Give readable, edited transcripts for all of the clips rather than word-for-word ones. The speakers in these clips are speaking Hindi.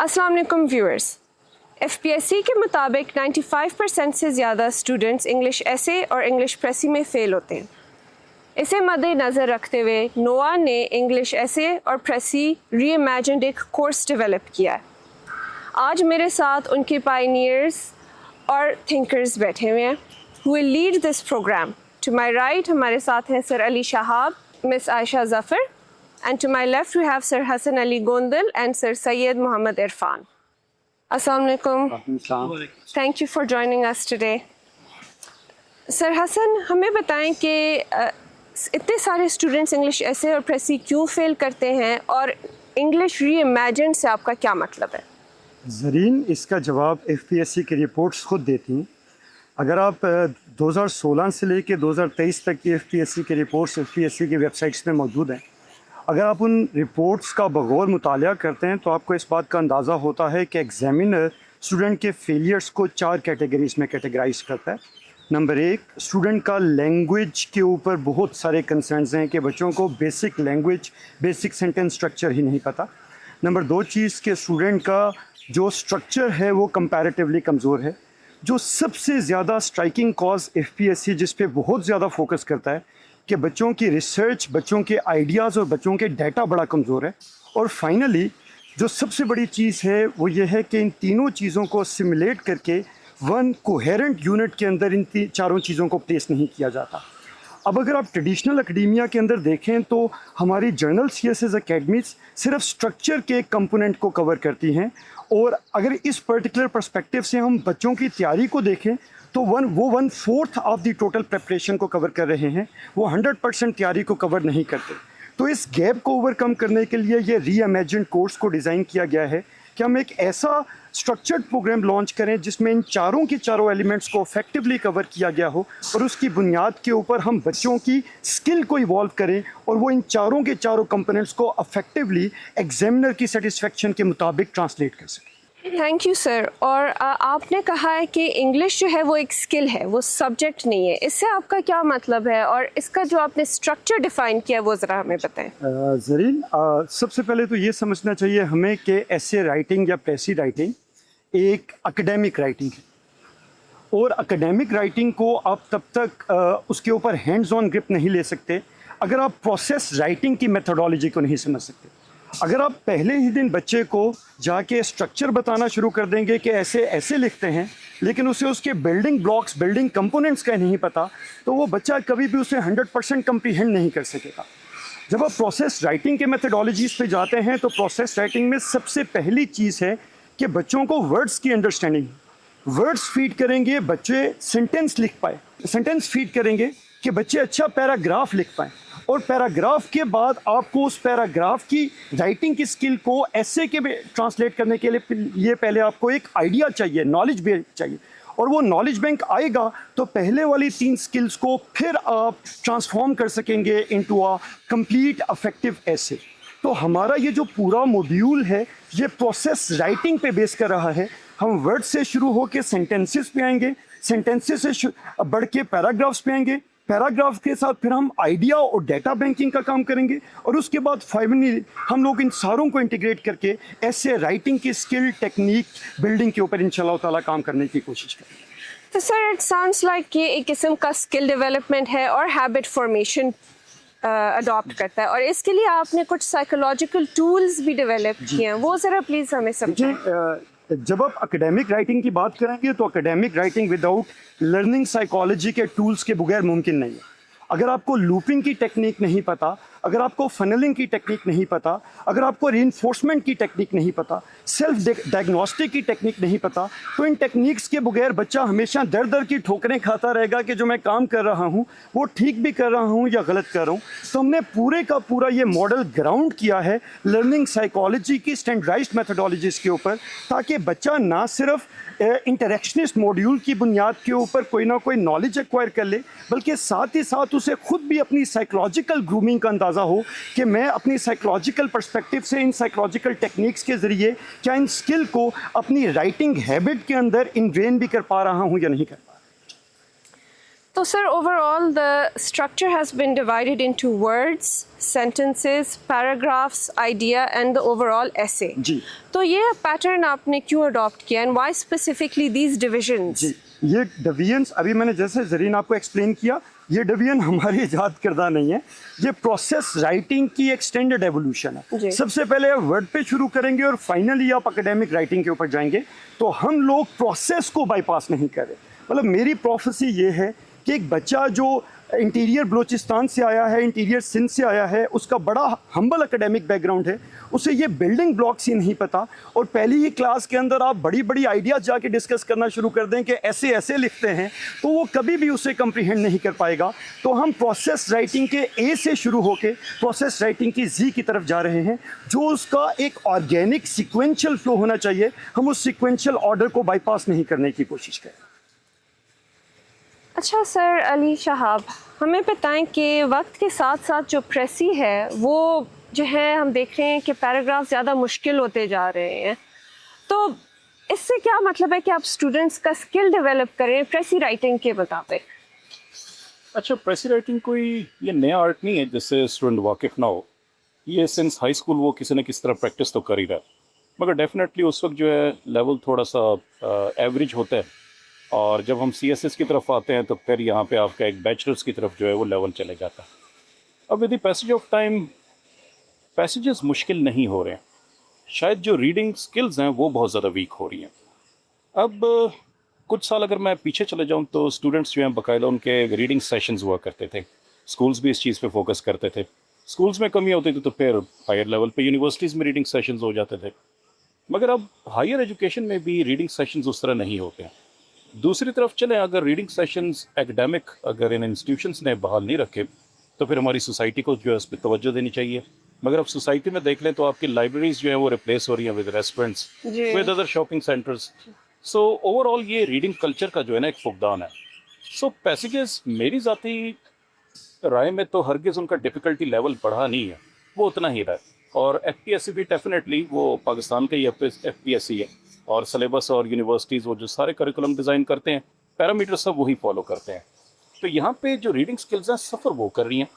अस्सलाम वालेकुम व्यूअर्स। एफपीएससी के मुताबिक 95% से ज़्यादा स्टूडेंट्स इंग्लिश एसे और इंग्लिश प्रेसी में फ़ेल होते हैं। इसे मद्देनज़र रखते हुए नोआ ने इंग्लिश एसे और प्रेसी रीइमेजिन्ड एक कोर्स डेवलप किया है। आज मेरे साथ उनके पायनियर्स और थिंकर्स बैठे हुए हैं who will lead this program. To my right हमारे साथ हैं sir Ali Shahab, miss Ayesha Zafar, and to my left we have Sir Hassan Ali Gondal and Sir Syed Muhammad Irfan. Assalamu alaikum. Thank you for joining us today. Sir Hassan, हमें बताएं कि इतने सारे स्टूडेंट्स इंग्लिश एसे और प्रेसी क्यों फेल करते हैं और इंग्लिश रीइमेजिन्ड से आपका क्या मतलब है? ज़रीन, इसका जवाब एफपीएससी की रिपोर्ट्स खुद देती हैं। अगर आप 2016 से लेकर 2023 तक की एफपीएससी की रिपोर्ट्स एफपीएससी की वेबसाइट्स में मौजूद हैं, अगर आप उन रिपोर्ट्स का बगौर मुतालिया करते हैं तो आपको इस बात का अंदाज़ा होता है कि एग्ज़ामिनर स्टूडेंट के फेलियर्स को 4 कैटेगरीज़ में कैटेगराइज करता है। नंबर 1, स्टूडेंट का लैंग्वेज के ऊपर बहुत सारे कंसर्न्स हैं कि बच्चों को basic language, basic sentence structure ही नहीं पता। नंबर 2 चीज़ के स्टूडेंट का जो स्ट्रक्चर है वो कंपैरेटिवली कमज़ोर है। जो सबसे ज़्यादा स्ट्राइकिंग कॉज एफपीएससी जिस पे बहुत ज़्यादा फोकस करता है कि बच्चों की रिसर्च, बच्चों के आइडियाज़ और बच्चों के डाटा बड़ा कमज़ोर है। और फाइनली जो सबसे बड़ी चीज़ है वो ये है कि इन तीनों चीज़ों को सिमुलेट करके वन कोहेरेंट यूनिट के अंदर इन चारों चीज़ों को प्लेस नहीं किया जाता। अब अगर आप ट्रेडिशनल एकेडेमिया के अंदर देखें तो हमारी जर्नल सीएसएस एकेडमीज सिर्फ स्ट्रक्चर के कंपोनेंट को कवर करती हैं, और अगर इस पर्टिकुलर पर्सपेक्टिव से हम बच्चों की तैयारी को देखें तो 1/4 ऑफ द टोटल प्रिपरेशन को कवर कर रहे हैं, वो 100% तैयारी को कवर नहीं करते। तो इस गैप को ओवरकम करने के लिए ये रीइमेजिन्ड कोर्स को डिज़ाइन किया गया है कि हम एक ऐसा स्ट्रक्चर्ड प्रोग्राम लॉन्च करें जिसमें इन चारों के चारों एलिमेंट्स को इफेक्टिवली कवर किया गया हो, और उसकी बुनियाद के ऊपर हम बच्चों की स्किल को इवॉल्व करें और वो इन चारों के चारों कंपोनेंट्स को इफेक्टिवली एग्जामिनर की सेटिस्फेक्शन के मुताबिक ट्रांसलेट कर सकें। Thank you sir. और आपने कहा है कि इंग्लिश जो है वो एक स्किल है, वो सब्जेक्ट नहीं है। इससे आपका क्या मतलब है और इसका जो आपने स्ट्रक्चर डिफ़ाइन किया वो ज़रा हमें बताएं। ज़रीन, सबसे पहले तो ये समझना चाहिए हमें कि एसे राइटिंग या प्रेसी राइटिंग एक एकेडमिक राइटिंग है, और एकेडमिक राइटिंग को आप तब तक उसके ऊपर हैंड्स ऑन ग्रिप नहीं ले सकते अगर आप प्रोसेस राइटिंग की मेथोडोलॉजी को नहीं समझ सकते। अगर आप पहले ही दिन बच्चे को जाके स्ट्रक्चर बताना शुरू कर देंगे कि ऐसे ऐसे लिखते हैं, लेकिन उसे उसके बिल्डिंग ब्लॉक्स, बिल्डिंग कंपोनेंट्स का नहीं पता, तो वो बच्चा कभी भी उसे 100% कंप्रीहेंड नहीं कर सकेगा। जब आप प्रोसेस राइटिंग के मेथोडोलॉजीज़ पे जाते हैं तो प्रोसेस राइटिंग में सबसे पहली चीज़ है कि बच्चों को वर्ड्स की अंडरस्टैंडिंग, वर्ड्स फीड करेंगे बच्चे सेंटेंस लिख पाए, सेंटेंस फीड करेंगे कि बच्चे अच्छा पैराग्राफ लिख पाएँ, और पैराग्राफ के बाद आपको उस पैराग्राफ की राइटिंग की स्किल को एसे के में ट्रांसलेट करने के लिए पहले आपको एक आइडिया चाहिए, नॉलेज बैंक चाहिए, और वो नॉलेज बैंक आएगा तो पहले वाली 3 स्किल्स को फिर आप ट्रांसफॉर्म कर सकेंगे इनटू अ कंप्लीट इफेक्टिव एसे। तो हमारा ये जो पूरा मॉड्यूल है ये प्रोसेस राइटिंग पे बेस कर रहा है। हम वर्ड से शुरू होकर सेंटेंसेस पे आएंगे, सेंटेंसेस से बढ़ के पैराग्राफ्स पे आएंगे, पैराग्राफ के साथ फिर हम आइडिया और डेटा बैंकिंग का काम करेंगे, और उसके बाद फाइनली हम लोग इन सारों को इंटीग्रेट करके ऐसे राइटिंग की स्किल, टेक्निक बिल्डिंग के ऊपर इंशाल्लाह ताला काम करने की कोशिश करेंगे। तो सर इट साउंड्स लाइक ये एक किस्म का स्किल डेवलपमेंट है और हैबिट फॉर्मेशन अडॉप्ट करता है, और इसके लिए आपने कुछ साइकोलॉजिकल टूल्स भी डेवलप किए हैं, वो ज़रा प्लीज़ हमें समझाएं। जब आप एकेडमिक राइटिंग की बात करेंगे तो academic writing without learning psychology के टूल्स के बगैर मुमकिन नहीं है। अगर आपको लूपिंग की टेक्निक नहीं पता, अगर आपको फनलिंग की टेक्निक नहीं पता, अगर आपको रीइंफोर्समेंट की टेक्निक नहीं पता, सेल्फ डायग्नोस्टिक की टेक्निक नहीं पता, तो इन टेक्निक्स के बगैर बच्चा हमेशा दर दर की ठोकरें खाता रहेगा कि जो मैं काम कर रहा हूँ वो ठीक भी कर रहा हूँ या गलत कर रहा हूँ। तो हमने पूरे का पूरा ये मॉडल ग्राउंड किया है लर्निंग साइकोलॉजी की स्टैंडर्डाइज्ड मेथोडोलॉजीज़ के ऊपर, ताकि बच्चा ना सिर्फ इंटरेक्शनिस्ट मॉड्यूल की बुनियाद के ऊपर कोई ना कोई नॉलेज एक्वायर कर ले, बल्कि साथ ही साथ उसे खुद भी अपनी साइकोलॉजिकल ग्रूमिंग का अंदाज़ा हो कि मैं अपनी साइकोलॉजिकल पर्सपेक्टिव से इन साइकोलॉजिकल टेक्निक्स के ज़रिए क्या इन स्किल को अपनी राइटिंग हैबिट के अंदर इनग्रेन भी कर पा रहा हूँ या नहीं कर पा रहा। तो sir overall the structure has been divided into words, sentences, paragraphs, idea and the overall essay. जी। तो ये पैटर्न आपने क्यों अडॉप्ट किया and why specifically these divisions? जी, ये डिवीजन्स अभी मैंने जैसे जरीन आपको एक्सप्लेन किया, ये डिवीजन हमारी ईजाद करदा नहीं है, ये प्रोसेस राइटिंग की एक्सटेंडेड एवोल्यूशन है। जी। सबसे पहले आप वर्ड पे शुरू करेंगे और फाइनली आप एकेडमिक राइटिंग के ऊपर जाएंगे, तो हम लोग प्रोसेस को बाईपास नहीं कर रहे। मतलब मेरी प्रोफेसी ये है कि एक बच्चा जो इंटीरियर बलूचिस्तान से आया है, इंटीरियर सिंध से आया है, उसका बड़ा हम्बल एकेडमिक बैकग्राउंड है, उसे ये बिल्डिंग ब्लॉक्स ही नहीं पता, और पहली ही क्लास के अंदर आप बड़ी बड़ी आइडियाज़ जाके डिस्कस करना शुरू कर दें कि ऐसे ऐसे लिखते हैं, तो वो कभी भी उसे कंप्रीहेंड नहीं कर पाएगा। तो हम प्रोसेस राइटिंग के ए से शुरू होके प्रोसेस राइटिंग की जी की तरफ जा रहे हैं, जो उसका एक ऑर्गेनिक सिक्वेंशियल फ्लो होना चाहिए। हम उस सिक्वेंशियल ऑर्डर को बाईपास नहीं करने की कोशिश करें। अच्छा सर अली शहाब, हमें बताएं कि वक्त के साथ साथ जो प्रेसी है वो जो है हम देख रहे हैं कि पैराग्राफ ज़्यादा मुश्किल होते जा रहे हैं, तो इससे क्या मतलब है कि आप स्टूडेंट्स का स्किल डेवलप करें प्रेसी राइटिंग के मुताबिक? अच्छा, प्रेसी राइटिंग कोई ये नया आर्ट नहीं है जिससे स्टूडेंट वाकिफ ना हो। ये सिंस हाई स्कूल वो किसी न किसी तरह प्रैक्टिस तो कर ही रहा है, मगर डेफिनेटली उस वक्त जो है लेवल थोड़ा सा एवरेज होता है, और जब हम CSS की तरफ आते हैं तो फिर यहाँ पे आपका एक बैचलर्स की तरफ जो है वो लेवल चले जाता है। अब with the passage of time passages मुश्किल नहीं हो रहे हैं, शायद जो रीडिंग स्किल्स हैं वो बहुत ज़्यादा वीक हो रही हैं। अब कुछ साल अगर मैं पीछे चले जाऊँ तो स्टूडेंट्स जो हैं बाकायदा उनके रीडिंग सेशंस हुआ करते थे, स्कूल्स भी इस चीज़ पे फोकस करते थे। स्कूल्स में कमी होती थी तो फिर हायर लेवल पे यूनिवर्सिटीज़ में रीडिंग सेशंस हो जाते थे, मगर अब हायर एजुकेशन में भी रीडिंग सेशंस उस तरह नहीं होते हैं। दूसरी तरफ चलें, अगर रीडिंग सेशंस एकेडमिक अगर इन इंस्टीट्यूशंस ने बहाल नहीं रखे तो फिर हमारी सोसाइटी को जो है उस पर तवज्जो देनी चाहिए। मगर अब सोसाइटी में देख लें तो आपकी लाइब्रेरीज जो है वो रिप्लेस हो रही हैं with restaurants, with other shopping centres. So overall ये रीडिंग कल्चर का जो है ना एक फुकदान है। सो पैसेजेस मेरी ज़ाती राय में तो हरगिज़ उनका डिफ़िकल्टी लेवल बढ़ा नहीं है, वो उतना ही रहा है। और FPSC भी डेफिनेटली वो पाकिस्तान का ही FPSC है, और सिलेबस और यूनिवर्सिटीज़ वो जो सारे करिकुलम डिज़ाइन करते हैं, पैरामीटर सब वही फॉलो करते हैं। तो यहाँ पे जो रीडिंग स्किल्स हैं सफ़र वो कर रही हैं,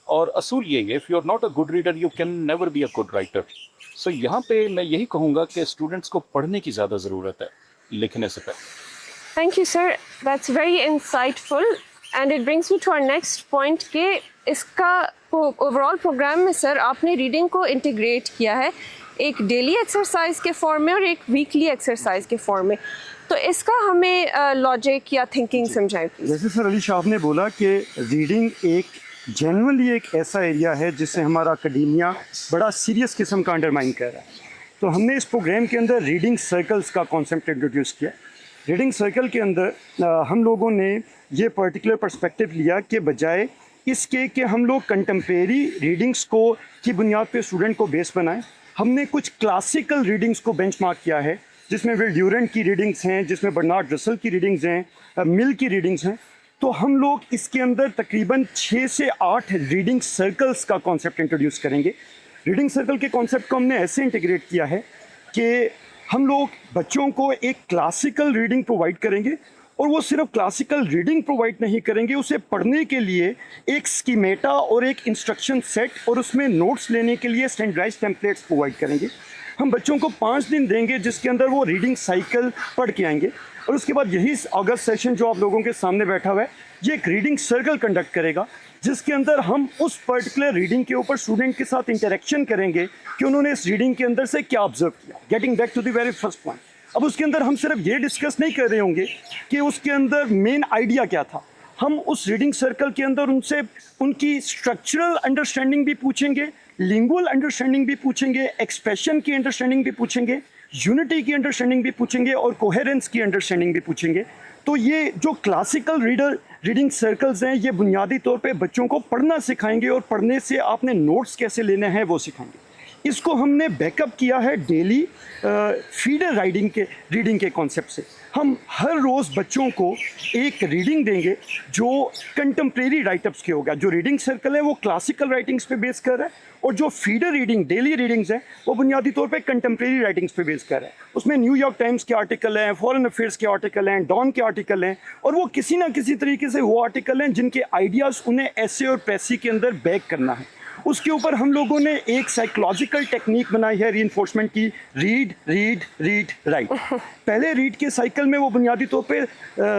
और असूल यही है, if you are not a good reader you can never be a good writer. So यहाँ पे मैं यही कहूँगा कि स्टूडेंट्स को पढ़ने की ज़्यादा ज़रूरत है लिखने से पहले। Thank you sir, that's very insightful and it brings me to our next point कि इसका ओवरऑल प्रोग्राम में सर आपने रीडिंग को इंटीग्रेट किया है एक डेली एक्सरसाइज के फॉर्म में और एक वीकली एक्सरसाइज के फॉर्म में, तो इसका हमें लॉजिक या थिंकिंग समझाएं प्लीज। जैसे सर अली शाह ने बोला कि रीडिंग एक जेन्युइनली एक ऐसा एरिया है जिससे हमारा अकेडेमिया बड़ा सीरियस किस्म का अंडरमाइन कर रहा है, तो हमने इस प्रोग्राम के अंदर रीडिंग सर्कल्स का कॉन्सेप्ट इंट्रोड्यूस किया। रीडिंग सर्कल के अंदर हम लोगों ने ये पर्टिकुलर पर्सपेक्टिव लिया कि बजाय इसके कि हम लोग कंटेम्प्रेरी रीडिंग्स को की बुनियाद पे स्टूडेंट को बेस बनाएं, हमने कुछ क्लासिकल रीडिंग्स को बेंचमार्क किया है, जिसमें विल ड्यूरेंट की रीडिंग्स हैं, जिसमें बर्नार्ड रसल की रीडिंग्स हैं, मिल की रीडिंग्स हैं। तो हम लोग इसके अंदर तकरीबन 6 से 8 रीडिंग सर्कल्स का कॉन्सेप्ट इंट्रोड्यूस करेंगे। रीडिंग सर्कल के कॉन्सेप्ट को हमने ऐसे इंटीग्रेट किया है कि हम लोग बच्चों को एक क्लासिकल रीडिंग प्रोवाइड करेंगे, और वो सिर्फ क्लासिकल रीडिंग प्रोवाइड नहीं करेंगे, उसे पढ़ने के लिए एक स्कीमेटा और एक इंस्ट्रक्शन सेट और उसमें नोट्स लेने के लिए स्टैंडर्डाइज्ड टेम्पलेट्स प्रोवाइड करेंगे। हम बच्चों को 5 दिन देंगे जिसके अंदर वो रीडिंग साइकिल पढ़ के आएंगे, और उसके बाद यही अगस्त सेशन जो आप लोगों के सामने बैठा हुआ है ये एक रीडिंग सर्कल कंडक्ट करेगा, जिसके अंदर हम उस पर्टिकुलर रीडिंग के ऊपर स्टूडेंट के साथ इंटरेक्शन करेंगे कि उन्होंने इस रीडिंग के अंदर से क्या ऑब्जर्व किया। Getting back to the very first point, अब उसके अंदर हम सिर्फ ये डिस्कस नहीं कर रहे होंगे कि उसके अंदर मेन आइडिया क्या था, हम उस रीडिंग सर्कल के अंदर उनसे उनकी स्ट्रक्चरल अंडरस्टैंडिंग भी पूछेंगे, लिंगुअल अंडरस्टैंडिंग भी पूछेंगे, एक्सप्रेशन की अंडरस्टैंडिंग भी पूछेंगे, यूनिटी की अंडरस्टैंडिंग भी पूछेंगे, और कोहेरेंस की अंडरस्टैंडिंग भी पूछेंगे। तो ये जो क्लासिकल रीडिंग सर्कल्स हैं ये बुनियादी तौर पे बच्चों को पढ़ना सिखाएंगे, और पढ़ने से आपने नोट्स कैसे लेने हैं वो सिखाएंगे। इसको हमने बैकअप किया है डेली फीडर रीडिंग के कॉन्सेप्ट से। हम हर रोज़ बच्चों को एक रीडिंग देंगे जो कंटेम्प्रेरी राइटअप्स के होगा। जो रीडिंग सर्कल है वो क्लासिकल राइटिंग्स पे बेस कर रहा है, और जो फीडर रीडिंग डेली रीडिंग्स हैं वो बुनियादी तौर पे कंटेम्प्रेरी राइटिंग्स पे बेस कर रहा है। उसमें न्यूयॉर्क टाइम्स के आर्टिकल हैं, फॉरेन अफेयर्स के आर्टिकल हैं, डॉन के आर्टिकल हैं, और वो किसी ना किसी तरीके से वो आर्टिकल हैं जिनके आइडियाज़ उन्हें ऐसे और पैसी के अंदर बैक करना है। उसके ऊपर हम लोगों ने एक साइकोलॉजिकल टेक्निक बनाई है रीइंफोर्समेंट की, रीड रीड रीड राइट। पहले रीड के साइकिल में वो बुनियादी तौर पे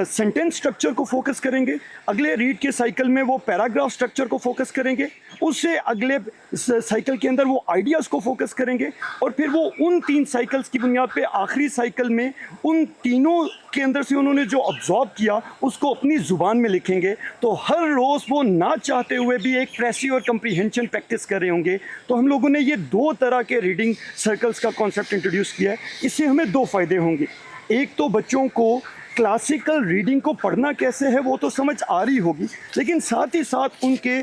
सेंटेंस स्ट्रक्चर को फोकस करेंगे, अगले रीड के साइकिल में वो पैराग्राफ स्ट्रक्चर को फोकस करेंगे, उससे अगले साइकिल के अंदर वो आइडियाज़ को फोकस करेंगे, और फिर वो उन 3 साइकिल्स की बुनियाद पे आखिरी साइकिल में उन तीनों के अंदर से उन्होंने जो ऑब्जॉर्व किया उसको अपनी ज़ुबान में लिखेंगे। तो हर रोज़ वो ना चाहते हुए भी एक प्रेसी और कंप्रीहेंशन प्रैक्टिस कर रहे होंगे। तो हम लोगों ने ये 2 तरह के रीडिंग सर्कल्स का कॉन्सेप्ट इंट्रोड्यूस किया है। इससे हमें 2 फ़ायदे होंगे। एक तो बच्चों को क्लासिकल रीडिंग को पढ़ना कैसे है वो तो समझ आ रही होगी, लेकिन साथ ही साथ उनके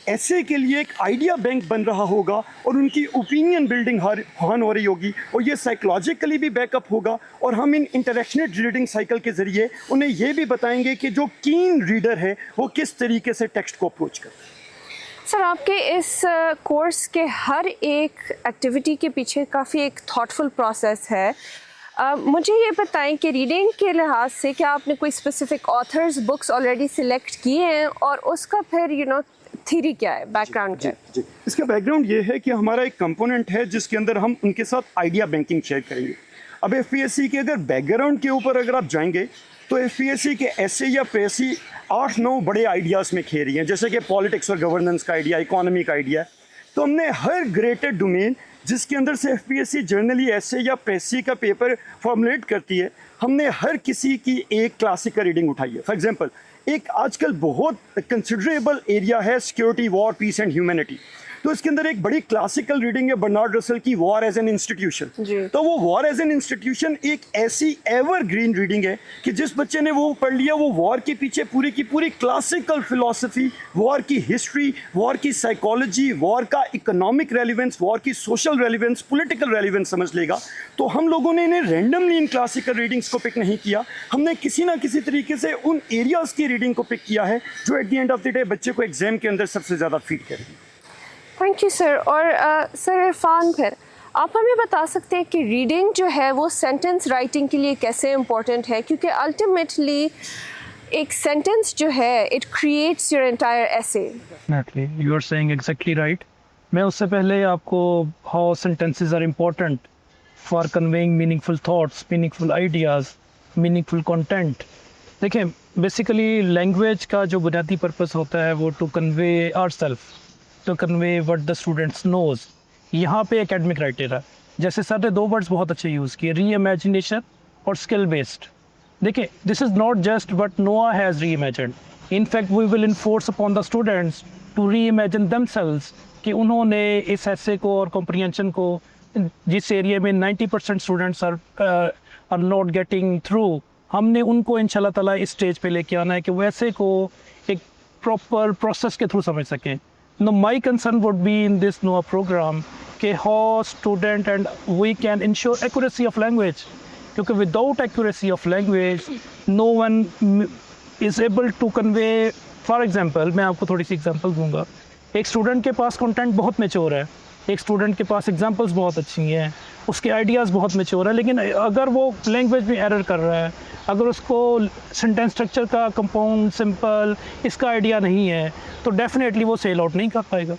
ऐसे के लिए एक आइडिया बैंक बन रहा होगा, और उनकी ओपिनियन बिल्डिंग हो रही होगी, और ये साइकोलॉजिकली भी बैकअप होगा। और हम इन इंटरेक्शनल रीडिंग साइकिल के ज़रिए उन्हें ये भी बताएंगे कि जो कीन रीडर है वो किस तरीके से टेक्स्ट को अप्रोच करता है। सर, आपके इस कोर्स के हर एक एक्टिविटी के पीछे काफ़ी एक थॉटफुल प्रोसेस है। मुझे ये बताएं कि रीडिंग के लिहाज से क्या आपने कोई specific authors books already select किए हैं, और उसका फिर थ्योरी क्या है, बैकग्राउंड क्या है? जी, इसका बैकग्राउंड ये है कि हमारा एक कंपोनेंट है जिसके अंदर हम उनके साथ आइडिया बैंकिंग शेयर करेंगे। अब एफपीएससी के अगर बैकग्राउंड के ऊपर अगर आप जाएंगे तो एफपीएससी के ऐसे या प्रेसी 8-9 बड़े आइडियाज़ में खेल रही हैं, जैसे कि पॉलिटिक्स और गवर्नेंस का आइडिया, इकोनॉमी का आइडिया। तो हमने हर ग्रेटेड डोमेन जिसके अंदर से एफपीएससी जर्नली ऐसे या प्रेसी का पेपर फॉर्मुलेट करती है, हमने हर किसी की एक क्लासिकल रीडिंग उठाई है। फॉर एग्जांपल, एक आजकल बहुत कंसिडरेबल एरिया है security, war, peace and humanity. तो इसके अंदर एक बड़ी क्लासिकल रीडिंग है बर्नार्ड रसल की वॉर एज एन इंस्टीट्यूशन। तो वो वॉर एज एन इंस्टीट्यूशन एक ऐसी एवरग्रीन रीडिंग है कि जिस बच्चे ने वो पढ़ लिया वो वॉर के पीछे पूरी की पूरी क्लासिकल फिलॉसफी, वॉर की हिस्ट्री, वॉर की साइकोलॉजी, वॉर का इकोनॉमिक रेलिवेंस, वॉर की सोशल रेलिवेंस, पॉलिटिकल रेलिवेंस समझ लेगा। तो हम लोगों ने इन्हें रैंडमली इन क्लासिकल रीडिंग्स को पिक नहीं किया, हमने किसी ना किसी तरीके से उन एरियाज़ की रीडिंग को पिक किया है जो at the end of the day बच्चे को एग्जाम के अंदर सबसे ज़्यादा फीड करेगी। Thank you sir. और सर इरफान, फिर आप हमें बता सकते हैं कि रीडिंग जो है वो सेंटेंस राइटिंग के लिए कैसे इम्पोर्टेंट है, क्योंकि अल्टीमेटली एक सेंटेंस जो है it creates your entire essay. Definitely, you are saying exactly right. मैं उससे पहले आपको how sentences are important for conveying meaningful thoughts, meaningful ideas, meaningful content. देखिए, बेसिकली लैंग्वेज का जो बुनियादी पर्पस होता है वो to convey ourself, to convey what the students knows. यहाँ पे एकेडमिक क्राइटेरिया, जैसे सर ने 2 वर्ड्स बहुत अच्छे यूज़ किए, री इमेजिनेशन और स्किल बेस्ड। देखिए, this is not just but Noah has reimagined, in fact we will enforce upon the students to reimagine themselves कि उन्होंने इस ऐसे को और कॉम्प्रीहेंशन को जिस एरिया में 90% students are not getting through, हमने उनको इंशाल्लाह ताला इस स्टेज पे लेके आना है कि वैसे को एक प्रॉपर प्रोसेस के थ्रू समझ सकें। Now, my concern would be in this NOAA program कि how student and we can ensure accuracy of language, क्योंकि without accuracy of language no one is able to convey. For example, मैं आपको थोड़ी सी एग्जांपल दूंगा। एक स्टूडेंट के पास कंटेंट बहुत मैच्योर है, एक स्टूडेंट के पास एग्जांपल्स बहुत अच्छी हैं, उसके आइडियाज़ बहुत मैच्योर है, लेकिन अगर वो लैंग्वेज में एरर कर रहा है, अगर उसको सेंटेंस स्ट्रक्चर का कंपाउंड, सिंपल, इसका आइडिया नहीं है, तो डेफिनेटली वो सेल आउट नहीं कर पाएगा।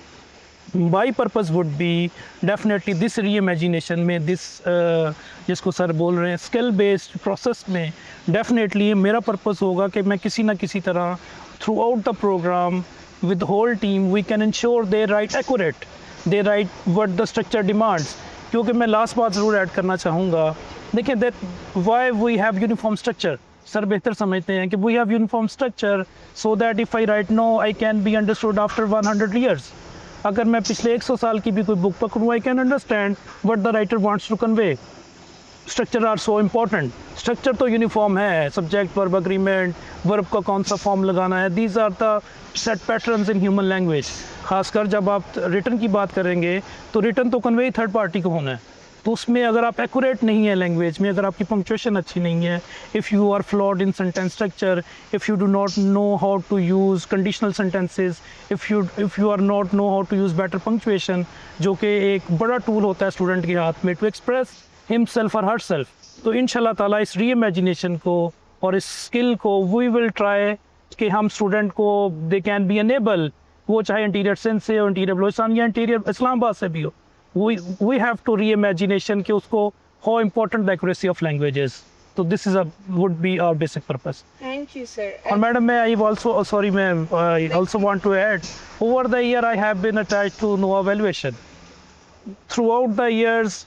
My purpose would be definitely this reimagination में, जिसको सर बोल रहे हैं स्किल बेस्ड प्रोसेस में, डेफिनेटली मेरा पर्पज़ होगा कि मैं किसी ना किसी तरह throughout the program with whole team we can ensure they write accurate, they write what the structure demands. क्योंकि मैं लास्ट बात ज़रूर ऐड करना चाहूँगा, देखिए that why we have uniform structure, sir बेहतर समझते हैं कि we have uniform structure so that if I write now I can be understood after 100 years. अगर मैं पिछले 100 साल की भी कोई बुक पकड़ूँ, I can understand what the writer wants to convey. Structure are so important. Structure तो यूनिफॉर्म है, सब्जेक्ट वर्ब अग्रीमेंट, वर्ब का कौन सा फॉर्म लगाना है, these are the set patterns in human language. खासकर जब आप रिटन की बात करेंगे तो रिटन तो कन्वे थर्ड पार्टी को होना है, तो उसमें अगर आप एक्यूरेट नहीं है लैंग्वेज में, अगर आपकी पंक्चुएशन अच्छी नहीं है, if you are flawed in sentence structure, if you do not know how to use conditional sentences, if you are not know how to use better punctuation, जो कि एक बड़ा टूल होता है स्टूडेंट के हाथ में टू एक्सप्रेस हिमसेल्फ और हर सेल्फ। तो इंशाल्लाह ताला इस री इमेजिनेशन को और इस स्किल को वी विल ट्राई कि हम स्टूडेंट को दे कैन बी अनेबल, वो चाहे इंटीरियर सिंध से हो, इंटीरियर बलोचिस्तान या इंटीरियर इस्लामाबाद से भी हो, we have to reimagination कि उसको how important the accuracy of language is. So this is would be our basic purpose. Thank you, sir. And madam, may I also sorry ma'am, I also want to add, over the year I have been attached to NOAA evaluation. Throughout the years,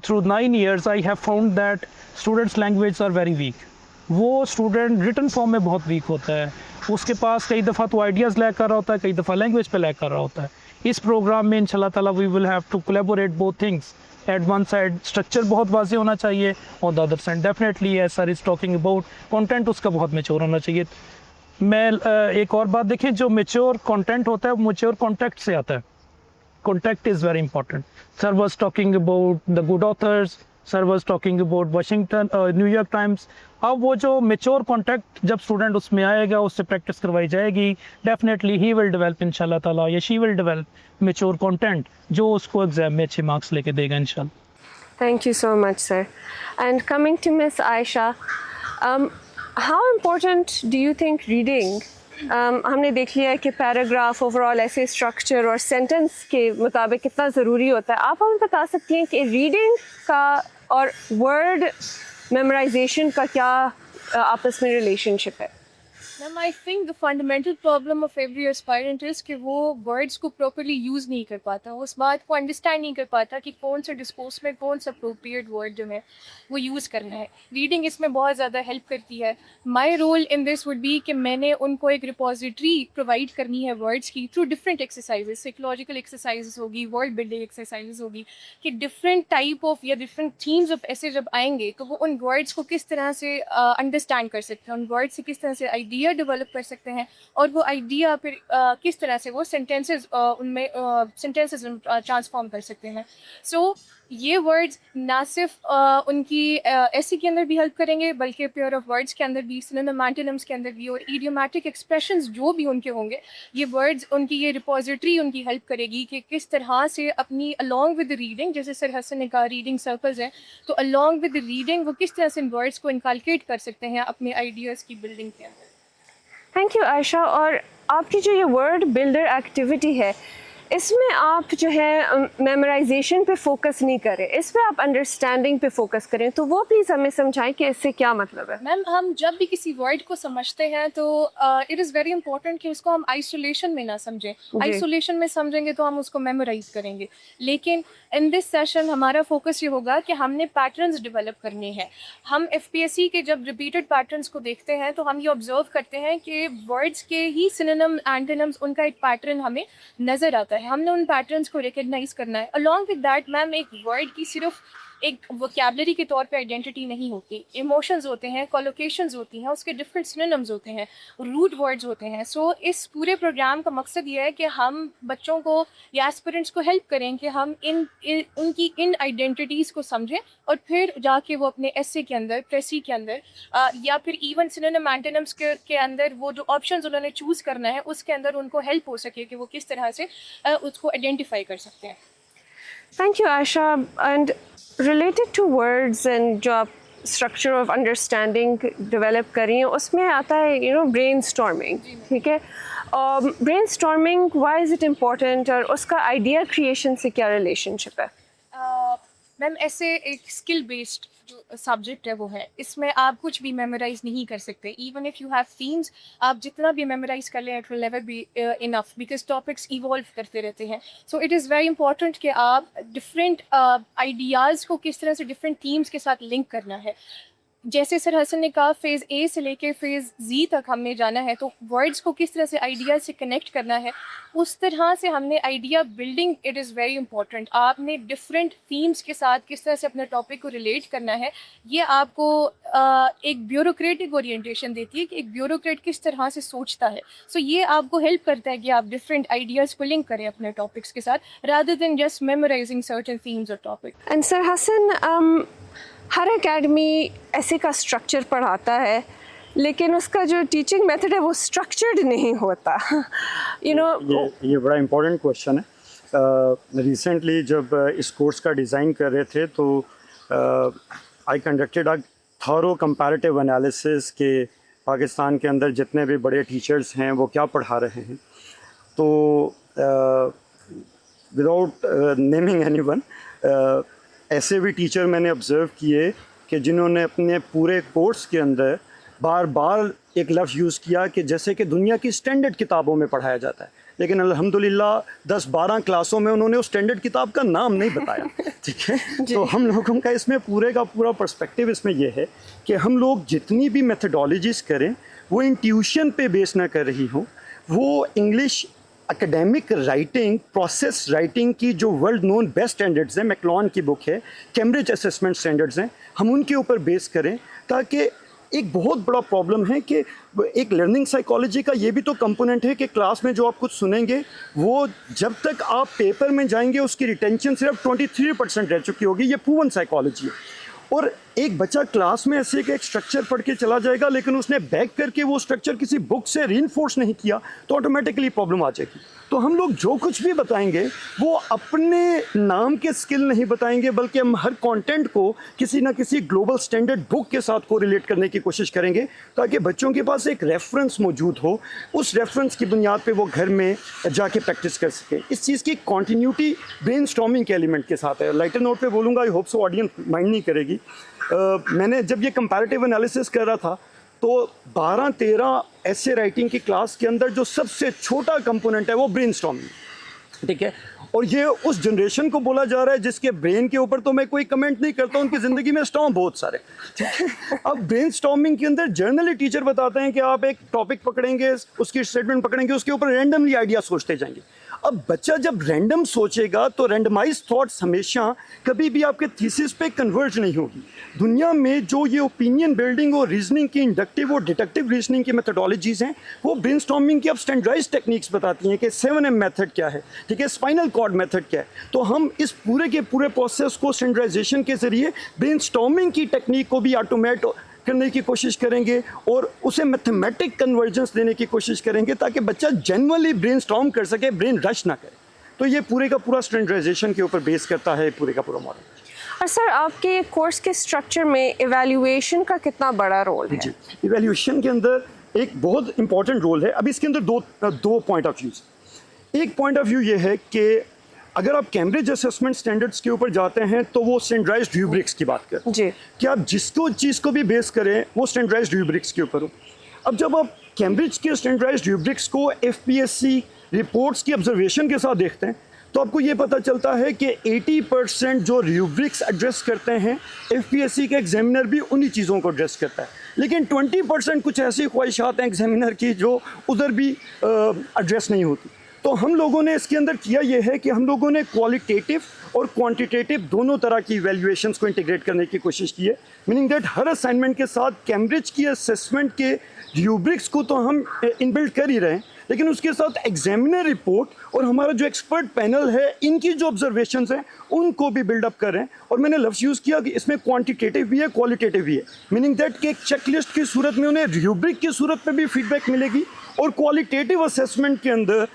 through 9 years, I have found that students' language are very weak. वो स्टूडेंट रिटन फॉर्म में बहुत वीक होता है, उसके पास कई दफ़ा तो आइडियाज़ लैक कर रहा होता है, कई दफ़ा लैंग्वेज पे लैक कर रहा होता है। इस प्रोग्राम में इंशाल्लाह ताला we will have to collaborate both things. At one side structure बहुत वाज़ेह होना चाहिए, और the other side definitely as sir is talking about content, उसका बहुत मैच्योर होना चाहिए। मैं एक और बात देखें, जो मैच्योर कंटेंट होता है वो मैच्योर कॉन्टेक्ट से आता है। Contact is very important. Sir was talking about the good authors, sir was talking about Washington New York times. अब वो जो मेच्योर कॉन्टेक्ट जब स्टूडेंट उसमें आएगा, उससे प्रैक्टिस करवाई जाएगी, डेफिनेटली ही विल डेवलप इंशाल्लाह ताला, या she will develop mature content जो उसको एग्जाम में अच्छे मार्क्स लेके देगा इंशाल्लाह। Thank you so much, sir. And coming to Miss Aisha, how important do you think reading? हमने देख लिया है कि पैराग्राफ, ओवरऑल ऐसे स्ट्रक्चर और सेंटेंस के मुताबिक कितना ज़रूरी होता है। आप हमें बता सकती हैं कि रीडिंग का और वर्ड मेमोराइजेशन का क्या आपस में रिलेशनशिप है? Ma'am, I think the fundamental problem of every aspirant is कि वो वर्ड्स को प्रॉपरली यूज़ नहीं कर पाता, उस बात को अंडरस्टैंड नहीं कर पाता कि कौन सा डिस्कोर्स में कौन सा अप्रोप्रिएट वर्ड जो है वो यूज़ करना है। रीडिंग इसमें बहुत ज़्यादा हेल्प करती है। My role in this would be कि मैंने उनको एक रिपोजिटरी प्रोवाइड करनी है वर्ड्स की through different exercises, psychological exercises होगी, वर्ड बिल्डिंग एक्सरसाइजेस होगी, कि डिफरेंट टाइप ऑफ या डिफरेंट थीम्स ऑफ ऐसे जब आएंगे तो वो उन वर्ड्स को किस तरह से अंडरस्टैंड कर सकते हैं, उन वर्ड से किस तरह से आइडिया डेवलप कर सकते हैं, और वो आइडिया फिर किस तरह से वो सेंटेंसेस उनमें सेंटेंसेस ट्रांसफॉर्म कर सकते हैं। सो ये वर्ड्स ना सिर्फ उनकी ऐसे के अंदर भी हेल्प करेंगे, बल्कि पेयर ऑफ वर्ड्स के अंदर भी, सिनोनिम एंटोनिम्स के अंदर भी, और इडियोमैटिक एक्सप्रेशंस जो भी उनके होंगे, ये वर्ड्स उनकी ये रिपोजिटरी उनकी हेल्प करेगी कि किस तरह से अपनी अलॉन्ग विद रीडिंग, जैसे सर हसन ने कहा रीडिंग सर्कल्स हैं, तो अलॉन्ग विद रीडिंग वो किस तरह से इन वर्ड्स को इनकलकेट कर सकते हैं अपने आइडियाज़ की बिल्डिंग के अंदर। Thank you Ayesha. और आपकी जो ये वर्ड बिल्डर एक्टिविटी है, इसमें आप जो है मेमोराइजेशन पे फोकस नहीं करें, इस पे आप अंडरस्टैंडिंग पे फोकस करें, तो वो प्लीज़ हमें समझाएं कि इससे क्या मतलब है। मैम, हम जब भी किसी वर्ड को समझते हैं तो इट इज़ वेरी इंपॉर्टेंट कि उसको हम आइसोलेशन में ना समझें। आइसोलेशन में समझेंगे तो हम उसको मेमोराइज करेंगे, लेकिन इन दिस सेशन हमारा फोकस ये होगा कि हमने पैटर्न्स डेवलप करने हैं। हम FPSC के जब रिपीटेड पैटर्न्स को देखते हैं तो हम ये ऑब्जर्व करते हैं कि वर्ड्स के ही सिनोनिम एंटोनिम्स, उनका एक पैटर्न हमें नज़र आता है, हमने उन पैटर्न्स को रिकग्नाइज करना है। अलॉन्ग विद दैट मैम, एक वर्ड की सिर्फ एक वोकैबुलरी के तौर पे आइडेंटिटी नहीं होती, इमोशंस होते हैं, कोलोकेशंस होती हैं, उसके डिफरेंट सिनोनिम्स होते हैं, रूट वर्ड्स होते हैं। सो इस पूरे प्रोग्राम का मकसद ये है कि हम बच्चों को या एस्पिरेंट्स को हेल्प करें कि हम उनकी इन आइडेंटिटीज़ को समझें, और फिर जाके वो अपने एसे के अंदर, प्रेसी के अंदर, या फिर इवन सिनोनिम एंटोनिम्स के अंदर वो जो ऑप्शंस उन्होंने चूज़ करना है उसके अंदर उनको हेल्प हो सके कि वो किस तरह से उसको आइडेंटिफाई कर सकते हैं। Thank you Ayesha. And related to words and जो आप स्ट्रक्चर ऑफ अंडरस्टैंडिंग डेवलप कर रही हैं, उसमें आता है ब्रेन स्टॉर्मिंग, ठीक है? Brainstorming, why is it important, और उसका आइडिया क्रिएशन से क्या रिलेशनशिप है? मैम, ऐसे एक स्किल बेस्ड जो सब्जेक्ट है वो है, इसमें आप कुछ भी मेमोराइज नहीं कर सकते। Even if you have themes, आप जितना भी मेमोराइज कर लें it will never be enough, because topics evolve करते रहते हैं। So it is very important कि आप डिफरेंट आइडियाज़ को किस तरह से डिफरेंट थीम्स के साथ लिंक करना है। जैसे सर हसन ने कहा फेज़ ए से लेके फेज़ जी तक हमने जाना है, तो वर्ड्स को किस तरह से आइडिया से कनेक्ट करना है, उस तरह से हमने idea building, it is very important. आपने डिफरेंट थीम्स के साथ किस तरह से अपने टॉपिक को रिलेट करना है, ये आपको एक ब्यूरोक्रेटिक ओरिएंटेशन देती है कि एक ब्यूरोक्रेट किस तरह से सोचता है। सो ये आपको हेल्प करता है कि आप डिफरेंट आइडियाज़ को लिंक करें अपने टॉपिक्स के साथ, rather than just memorising certain themes और टॉपिक। एंड सर हसन, हर एकेडमी ऐसे का स्ट्रक्चर पढ़ाता है, लेकिन उसका जो टीचिंग मेथड है वो स्ट्रक्चर्ड नहीं होता। यू नो ये बड़ा इम्पोर्टेंट क्वेश्चन है। रिसेंटली जब इस कोर्स का डिज़ाइन कर रहे थे तो I conducted a thorough comparative analysis के पाकिस्तान के अंदर जितने भी बड़े टीचर्स हैं वो क्या पढ़ा रहे हैं। तो विदाउट नेमिंग एनीवन, ऐसे भी टीचर मैंने ऑब्ज़र्व किए कि जिन्होंने अपने पूरे कोर्स के अंदर बार बार एक लफ्ज़ यूज़ किया कि जैसे कि दुनिया की स्टैंडर्ड किताबों में पढ़ाया जाता है, लेकिन अल्हम्दुलिल्लाह 10-12 क्लासों में उन्होंने उस स्टैंडर्ड किताब का नाम नहीं बताया। ठीक है, तो हम लोगों का इसमें पूरे का पूरा पर्सपेक्टिव इसमें यह है कि हम लोग जितनी भी मेथडोलॉजीज़ करें वो इंट्यूशन पे बेस ना कर रही हों, वो English academic writing, process writing की जो वर्ल्ड नोन बेस्ट स्टैंडर्ड्स हैं, मैकलॉन की बुक है, कैम्ब्रिज असेसमेंट स्टैंडर्ड्स हैं, हम उनके ऊपर बेस करें। ताकि एक बहुत बड़ा प्रॉब्लम है कि एक लर्निंग साइकोलॉजी का ये भी तो कंपोनेंट है कि क्लास में जो आप कुछ सुनेंगे वो जब तक आप पेपर में जाएंगे उसकी रिटेंशन सिर्फ 23% रह चुकी होगी। ये प्रूवन साइकोलॉजी है। और एक बच्चा क्लास में ऐसे एक स्ट्रक्चर पढ़ के चला जाएगा, लेकिन उसने बैक करके वो स्ट्रक्चर किसी बुक से रीइंफोर्स नहीं किया तो ऑटोमेटिकली प्रॉब्लम आ जाएगी। तो हम लोग जो कुछ भी बताएंगे वो अपने नाम के स्किल नहीं बताएंगे, बल्कि हम हर कंटेंट को किसी ना किसी ग्लोबल स्टैंडर्ड बुक के साथ को रिलेट करने की कोशिश करेंगे, ताकि बच्चों के पास एक रेफरेंस मौजूद हो, उस रेफरेंस की बुनियाद पे वो घर में जाके प्रैक्टिस कर सके। इस चीज़ की कॉन्टीन्यूटी ब्रेनस्टॉर्मिंग के एलिमेंट के साथ है। लाइटर नोट पे बोलूँगा, I hope so audience mind नहीं करेगी। मैंने जब ये कंपैरेटिव एनालिसिस कर रहा था तो 12-13 ऐसे राइटिंग की क्लास के अंदर जो सबसे छोटा कंपोनेंट है वो ब्रेनस्टॉर्मिंग। ठीक है, और ये उस जनरेशन को बोला जा रहा है जिसके ब्रेन के ऊपर तो मैं कोई कमेंट नहीं करता, उनकी ज़िंदगी में स्टॉर्म बहुत सारे। ठीक है, अब ब्रेनस्टॉर्मिंग के अंदर जर्नली टीचर बताते हैं कि आप एक टॉपिक पकड़ेंगे, उसकी स्टेटमेंट पकड़ेंगे, उसके ऊपर रैंडमली आइडिया सोचते जाएंगे। अब बच्चा जब रैंडम सोचेगा तो रैंडमाइज थॉट्स हमेशा कभी भी आपके थीसिस पे कन्वर्ज नहीं होगी। दुनिया में जो ये ओपिनियन बिल्डिंग और रीजनिंग की इंडक्टिव और डिडक्टिव रीजनिंग की मेथडोलॉजीज़ हैं वो ब्रेनस्टॉर्मिंग की अब स्टैंडर्डाइज्ड टेक्निक्स बताती हैं कि 7M मेथड क्या है, ठीक है, स्पाइनल कॉर्ड मेथड क्या है। तो हम इस पूरे के पूरे प्रोसेस को स्टैंडर्डाइजेशन के ज़रिए ब्रेनस्टॉर्मिंग की टेक्निक को भी ऑटोमेट करने की कोशिश करेंगे और उसे मैथमेटिक कन्वर्जेंस देने की कोशिश करेंगे, ताकि बच्चा जनरली ब्रेनस्टॉर्म कर सके, ब्रेन रश ना करे। तो ये पूरे का पूरा स्टैंडर्डाइजेशन के ऊपर बेस करता है पूरे का पूरा मॉडल। और सर आपके कोर्स के स्ट्रक्चर में इवैल्यूएशन का कितना बड़ा रोल है? जी, इवैल्यूएशन के अंदर एक बहुत इंपॉर्टेंट रोल है। अब इसके अंदर दो पॉइंट ऑफ व्यूज़। एक पॉइंट ऑफ व्यू ये है कि अगर आप कैम्ब्रिज असेसमेंट स्टैंडर्ड्स के ऊपर जाते हैं तो वो स्टैंडर्डाइज्ड रूब्रिक्स की बात करें जी, कि आप जिसको चीज़ को भी बेस करें वो स्टैंडर्डाइज्ड रूब्रिक्स के ऊपर हो। अब जब आप कैम्ब्रिज के स्टैंडर्डाइज्ड रूब्रिक्स को FPSC रिपोर्ट्स की ऑब्जर्वेशन के साथ देखते हैं तो आपको ये पता चलता है कि 80% जो रूब्रिक्स एड्रेस करते हैं FPSC के एग्जामिनर भी उन्हीं चीज़ों को एड्रेस करता है, लेकिन 20% कुछ ऐसी ख्वाहिशात हैं एग्जामिनर की जो उधर भी एड्रेस नहीं होती। तो हम लोगों ने इसके अंदर किया ये है कि हम लोगों ने क्वालिटेटिव और क्वांटिटेटिव दोनों तरह की इवैल्यूएशंस को इंटीग्रेट करने की कोशिश की है। मीनिंग दैट हर असाइनमेंट के साथ कैम्ब्रिज की असेसमेंट के रूब्रिक्स को तो हम इनबिल्ड कर ही रहे हैं, लेकिन उसके साथ एग्जामिनर रिपोर्ट और हमारा जो एक्सपर्ट पैनल है इनकी जो ऑब्जर्वेशंस हैं उनको भी बिल्डअप कर रहे हैं। और मैंने लफ्ज़ यूज़ किया कि इसमें क्वांटिटेटिव भी है, क्वालिटेटिव भी है। मीनिंग दैट कि एक चेकलिस्ट की सूरत में उन्हें रूब्रिक की सूरत में भी फीडबैक मिलेगी और क्वालिटेटिव असेसमेंट के अंदर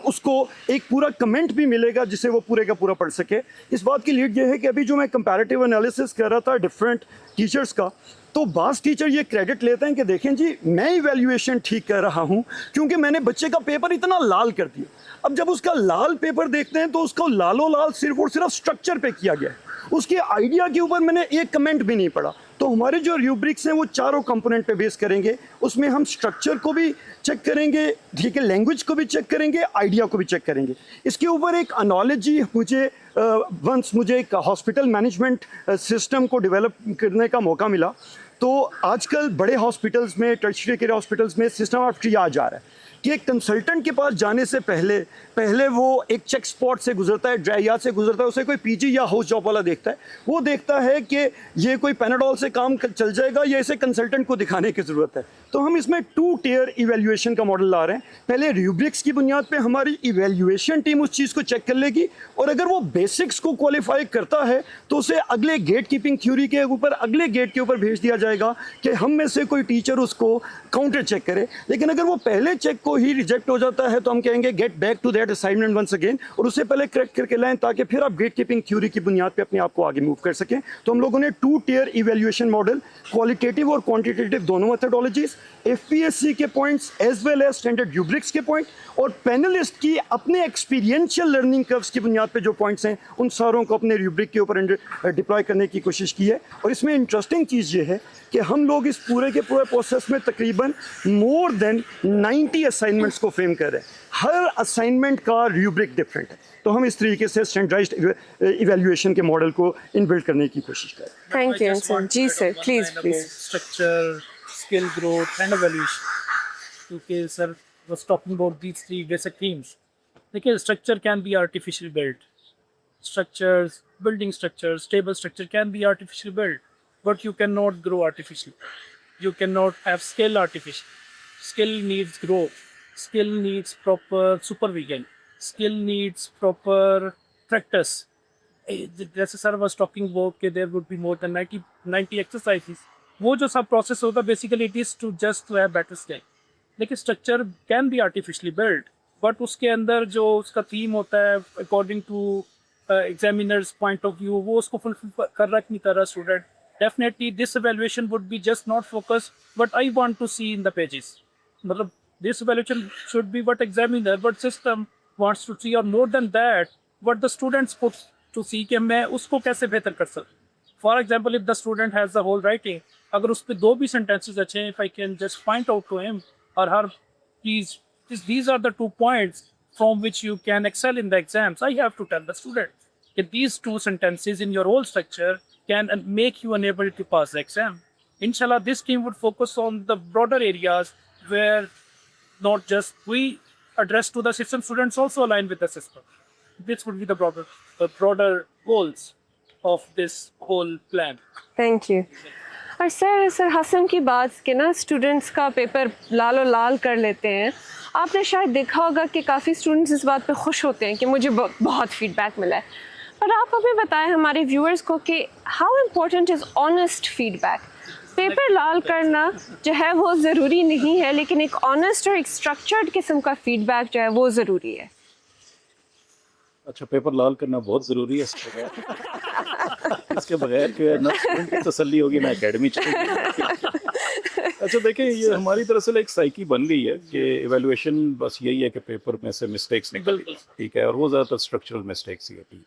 उसको एक पूरा कमेंट भी मिलेगा जिसे वो पूरे का पूरा पढ़ सके। इस बात की लीड ये है कि अभी जो मैं कंपैरेटिव एनालिसिस कर रहा था डिफरेंट टीचर्स का, तो बास टीचर ये क्रेडिट लेते हैं कि देखें जी मैं इवैल्यूएशन ठीक कर रहा हूँ क्योंकि मैंने बच्चे का पेपर इतना लाल कर दिया। अब जब उसका लाल पेपर देखते हैं तो उसको लालो लाल सिर्फ और सिर्फ स्ट्रक्चर पे किया गया है, उसके आइडिया के ऊपर मैंने एक कमेंट भी नहीं पढ़ा। तो हमारे जो रूब्रिक्स हैं वो चारों कंपोनेंट पे बेस करेंगे, उसमें हम स्ट्रक्चर को भी चेक करेंगे, ठीक है, लैंग्वेज को भी चेक करेंगे, आइडिया को भी चेक करेंगे। इसके ऊपर एक एनालॉजी मुझे एक हॉस्पिटल मैनेजमेंट सिस्टम को डेवलप करने का मौका मिला। तो आजकल बड़े हॉस्पिटल्स में, टर्शियरी केयर हॉस्पिटल्स में सिस्टम ऑफ ट्रियाज आ रहा है कि एक कंसल्टेंट के पास जाने से पहले वो एक चेक स्पॉट से गुजरता है, ड्राई यार्ड से गुजरता है, उसे कोई पीजी या हाउस जॉब वाला देखता है, वो देखता है कि ये कोई पैनाडोल से काम चल जाएगा या इसे कंसल्टेंट को दिखाने की ज़रूरत है। तो हम इसमें 2 टियर इवेल्युएशन का मॉडल ला रहे हैं। पहले रूब्रिक्स की बुनियाद पे हमारी इवेल्युएशन टीम उस चीज़ को चेक कर लेगी, और अगर वो बेसिक्स को क्वालिफाई करता है तो उसे अगले गेट कीपिंग थ्योरी के ऊपर, अगले गेट के ऊपर भेज दिया जाएगा कि हम में से कोई टीचर उसको काउंटर चेक करे। लेकिन अगर वो पहले चेक को ही रिजेक्ट हो जाता है तो हम कहेंगे get back to that assignment once again, और उससे पहले करेक्ट करके लाएं ताकि फिर आप गेट कीपिंग थ्योरी की बुनियाद पे अपने आप को आगे मूव कर सकें। तो हम लोगों ने 2 टियर इवेल्युएशन मॉडल, क्वालिटेटिव और क्वांटिटेटिव दोनों मेथडोलॉजीज, एफपीएससी के points as well as standard rubrics के पॉइंट, और पैनलिस्ट की अपने एक्सपीरियंशियल लर्निंग कर्व्स की बुनियाद पे जो पॉइंट्स हैं उन सारों को अपने रूब्रिक के ऊपर डिप्लॉय करने की कोशिश की है। और इसमें इंटरेस्टिंग चीज़ ये है कि हम लोग इस पूरे के पूरे प्रोसेस में तकरीबन मोर देन 90 असाइनमेंट्स को फ्रेम कर रहे हैं। हर असाइनमेंट का रूब्रिक डिफरेंट है, तो हम इस तरीके से स्टैंडर्डाइज्ड इवैल्यूएशन के मॉडल को इनबिल्ड करने की कोशिश कर रहे हैं। Thank you sir. जी sir, please. Structure, skill growth, and evaluation. क्योंकि सर was talking about these 3 basic themes. देखिए, structure can be artificially built. Structures, building structures, stable structure can be artificially built, but you cannot grow artificially. You cannot have skill artificially. Skill needs growth. Skill needs proper supervision. Skill needs proper practice. जैसे सर was talking about कि there would be more than 90 exercises. वो जो सब process होता है basically it is to just to have better skill. लेकिन structure can be artificially built, but उसके अंदर जो उसका theme होता है according to examiner's point of view, वो उसको fulfill कर रहा नहीं कर रहा student. Definitely this evaluation would be just not focused what I want to see in the pages. मतलब this evaluation should be what examiner, what system wants to see, or more than that what the students put to see कि मैं उसको कैसे बेहतर कर सकूँ. For example, if the student has the whole writing, अगर उस पे 2 भी sentences अच्छे हैं, if I can just point out to him or her, please, these are the 2 points from which you can excel in the exams. I have to tell the student that these 2 sentences in your whole structure can make you unable to pass the exam. Inshallah, this team would focus on the broader areas where not just we address to the system, students also align with the system. This would be the broader goals of this whole plan. Thank you. और सर हसन की बात के ना स्टूडेंट्स का पेपर लालो लाल कर लेते हैं। आपने शायद देखा होगा कि काफ़ी स्टूडेंट्स इस बात पे खुश होते हैं कि मुझे बहुत फीडबैक मिला है। पर आप हमें बताएं हमारे व्यूअर्स को कि how important is honest feedback. Paper लाल करना जो है वो ज़रूरी नहीं है, लेकिन एक ऑनेस्ट और एक स्ट्रक्चर्ड किस्म का फीडबैक जो है वो ज़रूरी है। अच्छा, पेपर लाल करना बहुत ज़रूरी है इसके बगैर कि ना स्टूडेंट की तसल्ली होगी ना एकेडमी चलेगी। अच्छा देखिए, ये हमारी दरअसल एक साइकी बन गई है कि एवेल्युएशन बस यही है कि पेपर में से मिस्टेक्स निकलती, ठीक है, और वो ज़्यादातर स्ट्रक्चरल मिस्टेक्स ही होती है।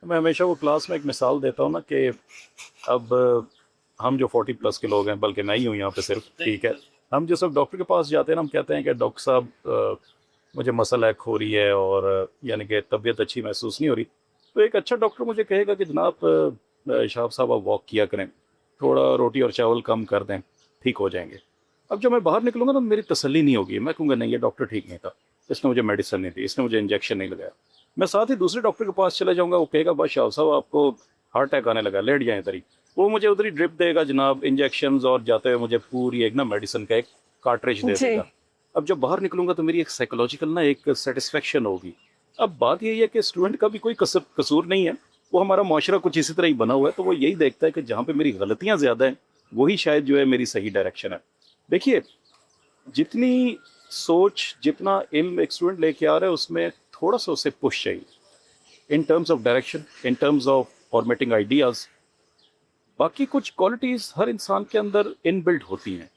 तो मैं हमेशा वो क्लास में एक मिसाल देता हूँ ना कि अब हम जो 40+ के लोग हैं, बल्कि मैं ही हूँ यहाँ पे सिर्फ, ठीक है, हम जो सब डॉक्टर के पास जाते हैं ना, हम कहते हैं कि डॉक्टर साहब मुझे मसल है, खो रही है, और यानी कि तबीयत अच्छी महसूस नहीं हो रही। तो एक अच्छा डॉक्टर मुझे कहेगा कि जनाब शाह साहब आप वॉक किया करें, थोड़ा रोटी और चावल कम कर दें, ठीक हो जाएंगे। अब जब मैं बाहर निकलूँगा तो मेरी तसल्ली नहीं होगी, मैं कहूँगा नहीं ये डॉक्टर ठीक नहीं था, इसने मुझे मेडिसिन नहीं दी, इसने मुझे इंजेक्शन नहीं लगाया। मैं साथ ही दूसरे डॉक्टर के पास चला जाऊँगा, वो कहेगा बस शाह साहब आपको हार्ट अटैक आने लगा, लेट जाएँ इधर ही। वो मुझे उधर ही ड्रिप देगा जनाब, इंजेक्शन, और जाते हुए मुझे पूरी एक ना मेडिसिन का एक कार्ट्रिज दे देगा। अब जब बाहर निकलूँगा तो मेरी एक साइकोलॉजिकल ना एक सेटिस्फेक्शन होगी। अब बात यही है कि स्टूडेंट का भी कोई कसूर नहीं है, वो हमारा माशरा कुछ इसी तरह ही बना हुआ है, तो वो यही देखता है कि जहाँ पे मेरी गलतियाँ ज़्यादा हैं वही शायद जो है मेरी सही डायरेक्शन है। देखिए, जितनी सोच, जितना इल्म एक स्टूडेंट लेके आ रहा है उसमें थोड़ा सा उसे पुश चाहिए in terms of direction, in terms of formatting ideas. बाकी कुछ क्वालिटीज़ हर इंसान के अंदर इनबिल्ट होती हैं।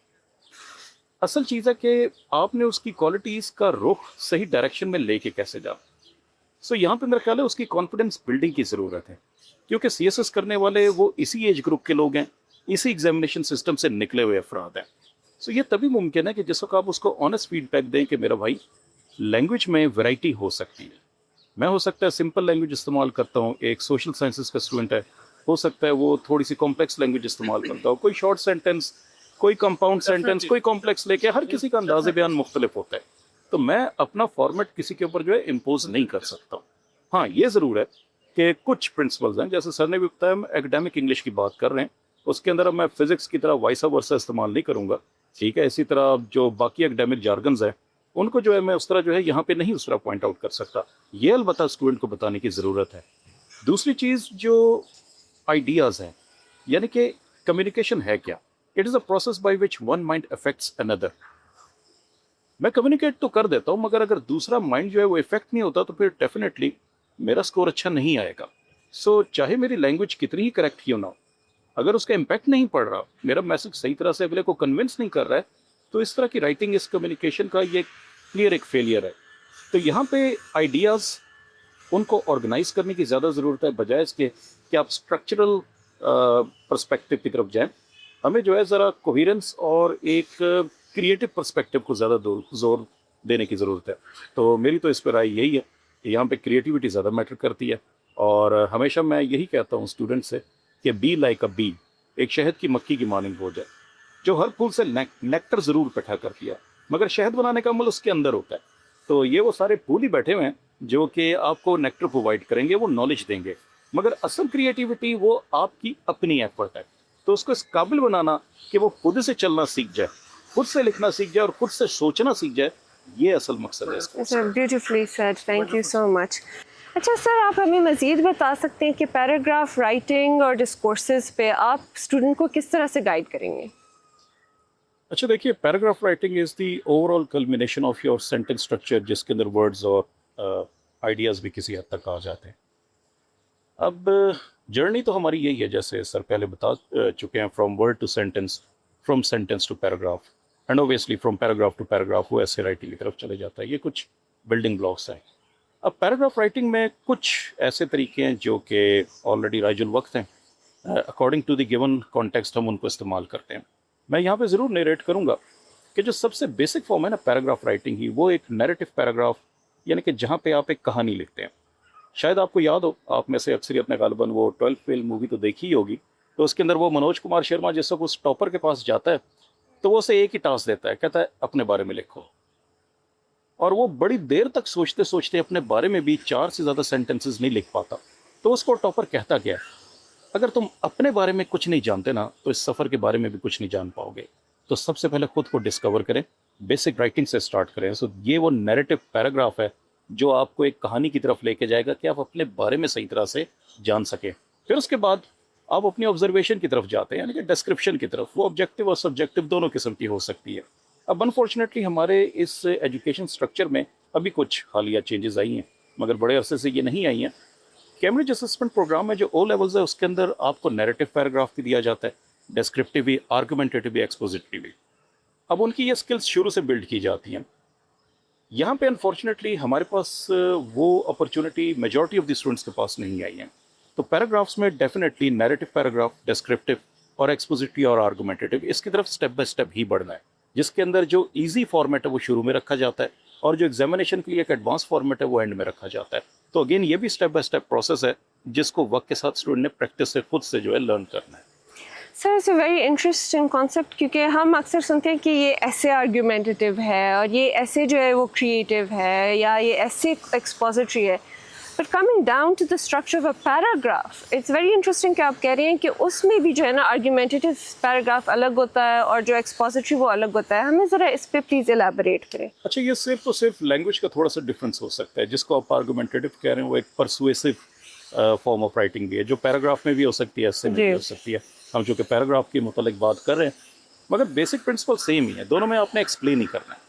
असल चीज़ है कि आपने उसकी क्वालिटीज़ का रुख सही डायरेक्शन में लेके कैसे जा। सो यहाँ पे मेरा ख्याल है उसकी कॉन्फिडेंस बिल्डिंग की ज़रूरत है, क्योंकि CSS करने वाले वो इसी एज ग्रुप के लोग हैं, इसी एग्जामिनेशन सिस्टम से निकले हुए अफराद हैं। सो ये तभी मुमकिन है कि जिस वक्त आप उसको ऑनेस्ट फीडबैक दें कि मेरा भाई लैंग्वेज में वैरायटी हो सकती है। मैं हो सकता है सिंपल लैंग्वेज इस्तेमाल करता हूँ, एक सोशल साइंसेस का स्टूडेंट है हो सकता है वो थोड़ी सी कॉम्प्लेक्स लैंग्वेज इस्तेमाल करता हो, कोई शॉर्ट सेंटेंस, कोई कंपाउंड सेंटेंस, कोई कॉम्प्लेक्स लेके, हर किसी का अंदाज़ बयान मुख्तलिफ होता है। तो मैं अपना फॉर्मेट किसी के ऊपर जो है इम्पोज नहीं कर सकता हूँ। हाँ, ये ज़रूर है कि कुछ प्रिंसिपल्स हैं, जैसे सर ने भी बताया, हम एकेडमिक इंग्लिश की बात कर रहे हैं, उसके अंदर अब मैं फिजिक्स की तरह वाइसा वर्सा इस्तेमाल नहीं करूँगा, ठीक है। इसी तरह जो बाकी एकेडमिक जार्गन्स हैं उनको जो है मैं उस तरह जो है यहाँ पे नहीं उस तरह पॉइंट आउट कर सकता। ये अलबत्ता स्टूडेंट को बताने की ज़रूरत है। दूसरी चीज़ जो आइडियाज़ हैं, यानी कि कम्युनिकेशन है क्या? It is a process by which one mind affects another. मैं कम्युनिकेट तो कर देता हूँ, मगर अगर दूसरा माइंड जो है वो इफेक्ट नहीं होता तो फिर डेफिनेटली मेरा स्कोर अच्छा नहीं आएगा। सो चाहे मेरी लैंग्वेज कितनी ही करेक्ट क्यों ना हो, अगर उसका इम्पैक्ट नहीं पड़ रहा, मेरा मैसेज सही तरह से अगले को कन्विंस नहीं कर रहा है, तो इस तरह की राइटिंग, इस कम्युनिकेशन का ये क्लियर एक फेलियर है। तो यहाँ पे आइडियाज़ उनको ऑर्गेनाइज करने की ज़्यादा ज़रूरत है, बजाय इसके कि आप स्ट्रक्चरल पर्सपेक्टिव की तरफ जाएं। हमें जो है ज़रा कोहेरेंस और एक क्रिएटिव पर्सपेक्टिव को ज़्यादा जोर देने की ज़रूरत है। तो मेरी तो इस पर राय यही है कि यहाँ पे क्रिएटिविटी ज़्यादा मैटर करती है। और हमेशा मैं यही कहता हूँ स्टूडेंट से कि बी लाइक अ बी, एक शहद की मक्खी की मानिंद हो जाए, जो हर फूल से नेक्टर ज़रूर इकट्ठा करती है, मगर शहद बनाने का अमल उसके अंदर होता है। तो ये वो सारे फूल ही बैठे हुए हैं जो कि आपको नेक्टर प्रोवाइड करेंगे, वो नॉलेज देंगे, मगर असल क्रिएटिविटी वो आपकी अपनी एफर्ट है। तो उसको इस काबिल बनाना कि वो खुद से चलना सीख जाए, खुद से लिखना सीख जाए और खुद से सोचना सीख जाए, ये असल मकसद है इसका। Beautifully said, thank you so much. अच्छा सर, आप हमें मज़ीद बता सकते हैं कि पैराग्राफ राइटिंग और डिस्कोर्सेज पे आप स्टूडेंट को किस तरह से गाइड करेंगे? अच्छा देखिए, paragraph writing is the overall culmination of your sentence structure, जिसके अंदर वर्ड्स और आइडियाज़ भी किसी हद तक आ जाते हैं। अब जर्नी तो हमारी यही है, जैसे सर पहले बता चुके हैं, from word to sentence, from sentence to paragraph, and obviously from paragraph to paragraph वो ऐसे राइटिंग की तरफ चले जाता है। ये कुछ बिल्डिंग ब्लॉक्स हैं। अब पैराग्राफ राइटिंग में कुछ ऐसे तरीके हैं जो कि ऑलरेडी राइजुल वक्त हैं, according to the given context हम उनको इस्तेमाल करते हैं। मैं यहाँ पे ज़रूर नरेट करूँगा कि जो सबसे बेसिक फॉर्म है ना पैराग्राफ राइटिंग ही, वो एक नैरेटिव पैराग्राफ, यानी कि जहाँ पे आप एक कहानी लिखते हैं। शायद आपको याद हो, आप में से अक्सरियत ने गालिबन वो 12 फेल मूवी तो देखी ही होगी। तो उसके अंदर वो मनोज कुमार शर्मा जिस वक्त उस टॉपर के पास जाता है तो वो उसे एक ही टास्क देता है, कहता है अपने बारे में लिखो। और वो बड़ी देर तक सोचते सोचते अपने बारे में भी 4 से ज़्यादा सेंटेंसेस नहीं लिख पाता। तो उसको टॉपर कहता क्या है, अगर तुम अपने बारे में कुछ नहीं जानते ना तो इस सफ़र के बारे में भी कुछ नहीं जान पाओगे। तो सबसे पहले खुद को डिस्कवर करें, बेसिक राइटिंग से स्टार्ट करें। सो ये वो नैरेटिव पैराग्राफ है जो आपको एक कहानी की तरफ लेके जाएगा कि आप अपने बारे में सही तरह से जान सकें। फिर उसके बाद आप अपनी ऑब्जर्वेशन की तरफ जाते हैं, यानी कि डिस्क्रिप्शन की तरफ। वो ऑब्जेक्टिव और सब्जेक्टिव दोनों किस्म की हो सकती है। अब अनफॉर्चुनेटली हमारे इस एजुकेशन स्ट्रक्चर में अभी कुछ हालिया चेंजेस आई हैं, मगर बड़े अरसे से ये नहीं आई हैं। कैम्ब्रिज असेसमेंट प्रोग्राम में जो ओ लेवल्स है उसके अंदर आपको नैरेटिव पैराग्राफ भी दिया जाता है, डिस्क्रिप्टिव भी, आर्गुमेंटेटिव भी, एक्सपोजिटरी भी। अब उनकी ये स्किल्स शुरू से बिल्ड की जाती हैं। यहाँ पे अनफॉर्चुनेटली हमारे पास वो opportunity majority of the students के पास नहीं आई है। तो पैराग्राफ्स में डेफिनेटली नैरेटिव पैराग्राफ, डिस्क्रिप्टिव और एक्सपोजिटरी और आर्गुमेंटेटिव, इसकी तरफ स्टेप बाय स्टेप ही बढ़ना है, जिसके अंदर जो ईजी फॉर्मेट है वो शुरू में रखा जाता है और जो एग्जामिनेशन के लिए एक एडवांस फॉर्मेट है वो एंड में रखा जाता है। तो अगेन ये भी स्टेप बाय स्टेप प्रोसेस है जिसको वक्त के साथ स्टूडेंट ने प्रैक्टिस से खुद से जो है लर्न करना है। Sir, it's a very interesting concept, क्योंकि हम अक्सर सुनते हैं कि ये ऐसे आर्ग्यूमेंटेटिव है और ये ऐसे जो है वो क्रिएटिव है या ये ऐसे एक्सपोजिटरी है। But coming down to the structure of a paragraph, it's very interesting कि आप कह रहे हैं कि उसमें भी जो है ना आर्ग्यूमेंटेटिव पैराग्राफ अलग होता है और जो एक्सपोजिटरी वो अलग होता है। हमें ज़रा इस पर प्लीज़ एलैबोरेट करें। अच्छा, ये सिर्फ लैंग्वेज का थोड़ा सा डिफरेंस हो सकता है। जिसको आप आर्गुमेंटेटिव कह रहे हैं वो एक परसुएसिव फॉर्म ऑफ राइटिंग भी है, जो पैराग्राफ में भी हो सकती है, ऐसे में भी हो सकती है। हम चूँकि पैराग्राफ के मुतालिक बात कर रहे हैं, मगर बेसिक प्रिंसिपल सेम ही है, दोनों में आपने एक्सप्लेन ही करना है।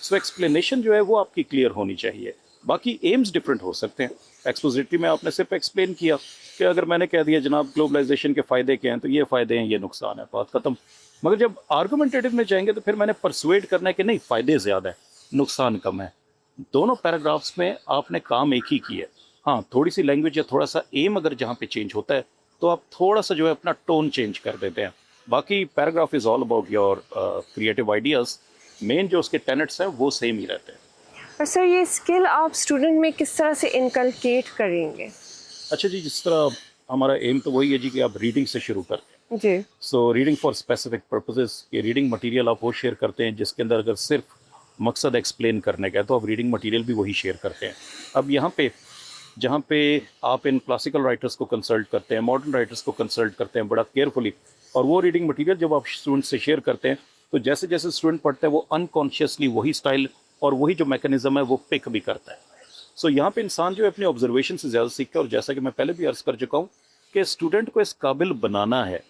सो एक्सप्लेनेशन जो है वो आपकी क्लियर होनी चाहिए। बाकी एम्स डिफरेंट हो सकते हैं। एक्सपोजिटरी में आपने सिर्फ एक्सप्लेन किया कि अगर मैंने कह दिया जनाब ग्लोबलाइजेशन के फ़ायदे क्या हैं, तो ये फ़ायदे हैं, ये नुकसान है, बात ख़त्म। मगर जब आर्गुमेंटेटिव में जाएंगे तो फिर मैंने परसुएड करना है कि नहीं, फ़ायदे ज़्यादा है, नुकसान कम है। दोनों पैराग्राफ्स में आपने काम एक ही किया है। हाँ, थोड़ी सी लैंग्वेज या थोड़ा सा एम अगर जहाँ पे चेंज होता है तो आप थोड़ा सा जो है अपना टोन चेंज कर देते हैं। बाकी paragraph is all about your creative ideas. Main जो उसके टेनेट्स हैं वो सेम ही रहते हैं। और सर, ये स्किल आप स्टूडेंट में किस तरह से इनकलकेट करेंगे? अच्छा जी, जिस तरह हमारा एम तो वही है जी कि आप रीडिंग से शुरू करें। जी। So reading for specific purposes, ये रीडिंग मटेरियल आप वो शेयर करते हैं जिसके अंदर अगर सिर्फ मकसद एक्सप्लेन करने का है तो आप रीडिंग मटेरियल भी वही शेयर करते हैं। अब यहाँ पे जहाँ पे आप इन क्लासिकल राइटर्स को कंसल्ट करते हैं, मॉडर्न राइटर्स को कंसल्ट करते हैं बड़ा केयरफुली, और वो रीडिंग मटेरियल जब आप स्टूडेंट से शेयर करते हैं तो जैसे जैसे स्टूडेंट पढ़ते हैं वो अनकॉन्शियसली वही स्टाइल और वही जो मैकेनिज्म है वो पिक भी करता है। सो यहाँ पे इंसान जो है अपने ऑब्जर्वेशन से ज़्यादा सीखता है, और जैसा कि मैं पहले भी अर्ज़ कर चुका हूँ कि स्टूडेंट को इस काबिल बनाना है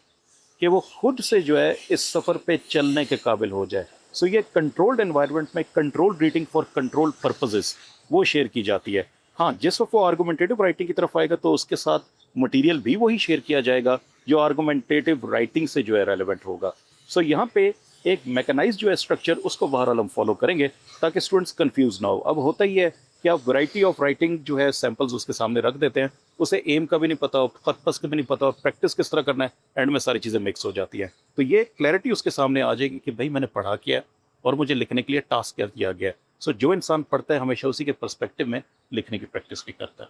कि वो खुद से जो है इस सफ़र पे चलने के काबिल हो जाए। सो ये कंट्रोल्ड एनवायरनमेंट में controlled reading for controlled purposes वो शेयर की जाती है। हाँ, जिस वक्त वो आर्गुमेंटेटिव राइटिंग की तरफ आएगा तो उसके साथ मटेरियल भी वही शेयर किया जाएगा जो आर्गुमेंटेटिव राइटिंग से जो है रेलेवेंट होगा। सो यहाँ पे एक मैकेनाइज जो है स्ट्रक्चर उसको बहरहाल हम फॉलो करेंगे ताकि स्टूडेंट्स कंफ्यूज ना हो। अब होता ही है कि आप वैरायटी ऑफ राइटिंग जो है सैम्पल्स उसके सामने रख देते हैं, उसे एम का भी नहीं पता हो, पर्पस का भी नहीं पता हो, प्रैक्टिस किस तरह करना है, एंड में सारी चीज़ें मिक्स हो जाती हैं। तो ये क्लैरिटी उसके सामने आ जाएगी कि भाई मैंने पढ़ा किया है और मुझे लिखने के लिए टास्क दिया गया है। सो जो इंसान पढ़ता है हमेशा उसी के पर्सपेक्टिव में लिखने की प्रैक्टिस भी करता है।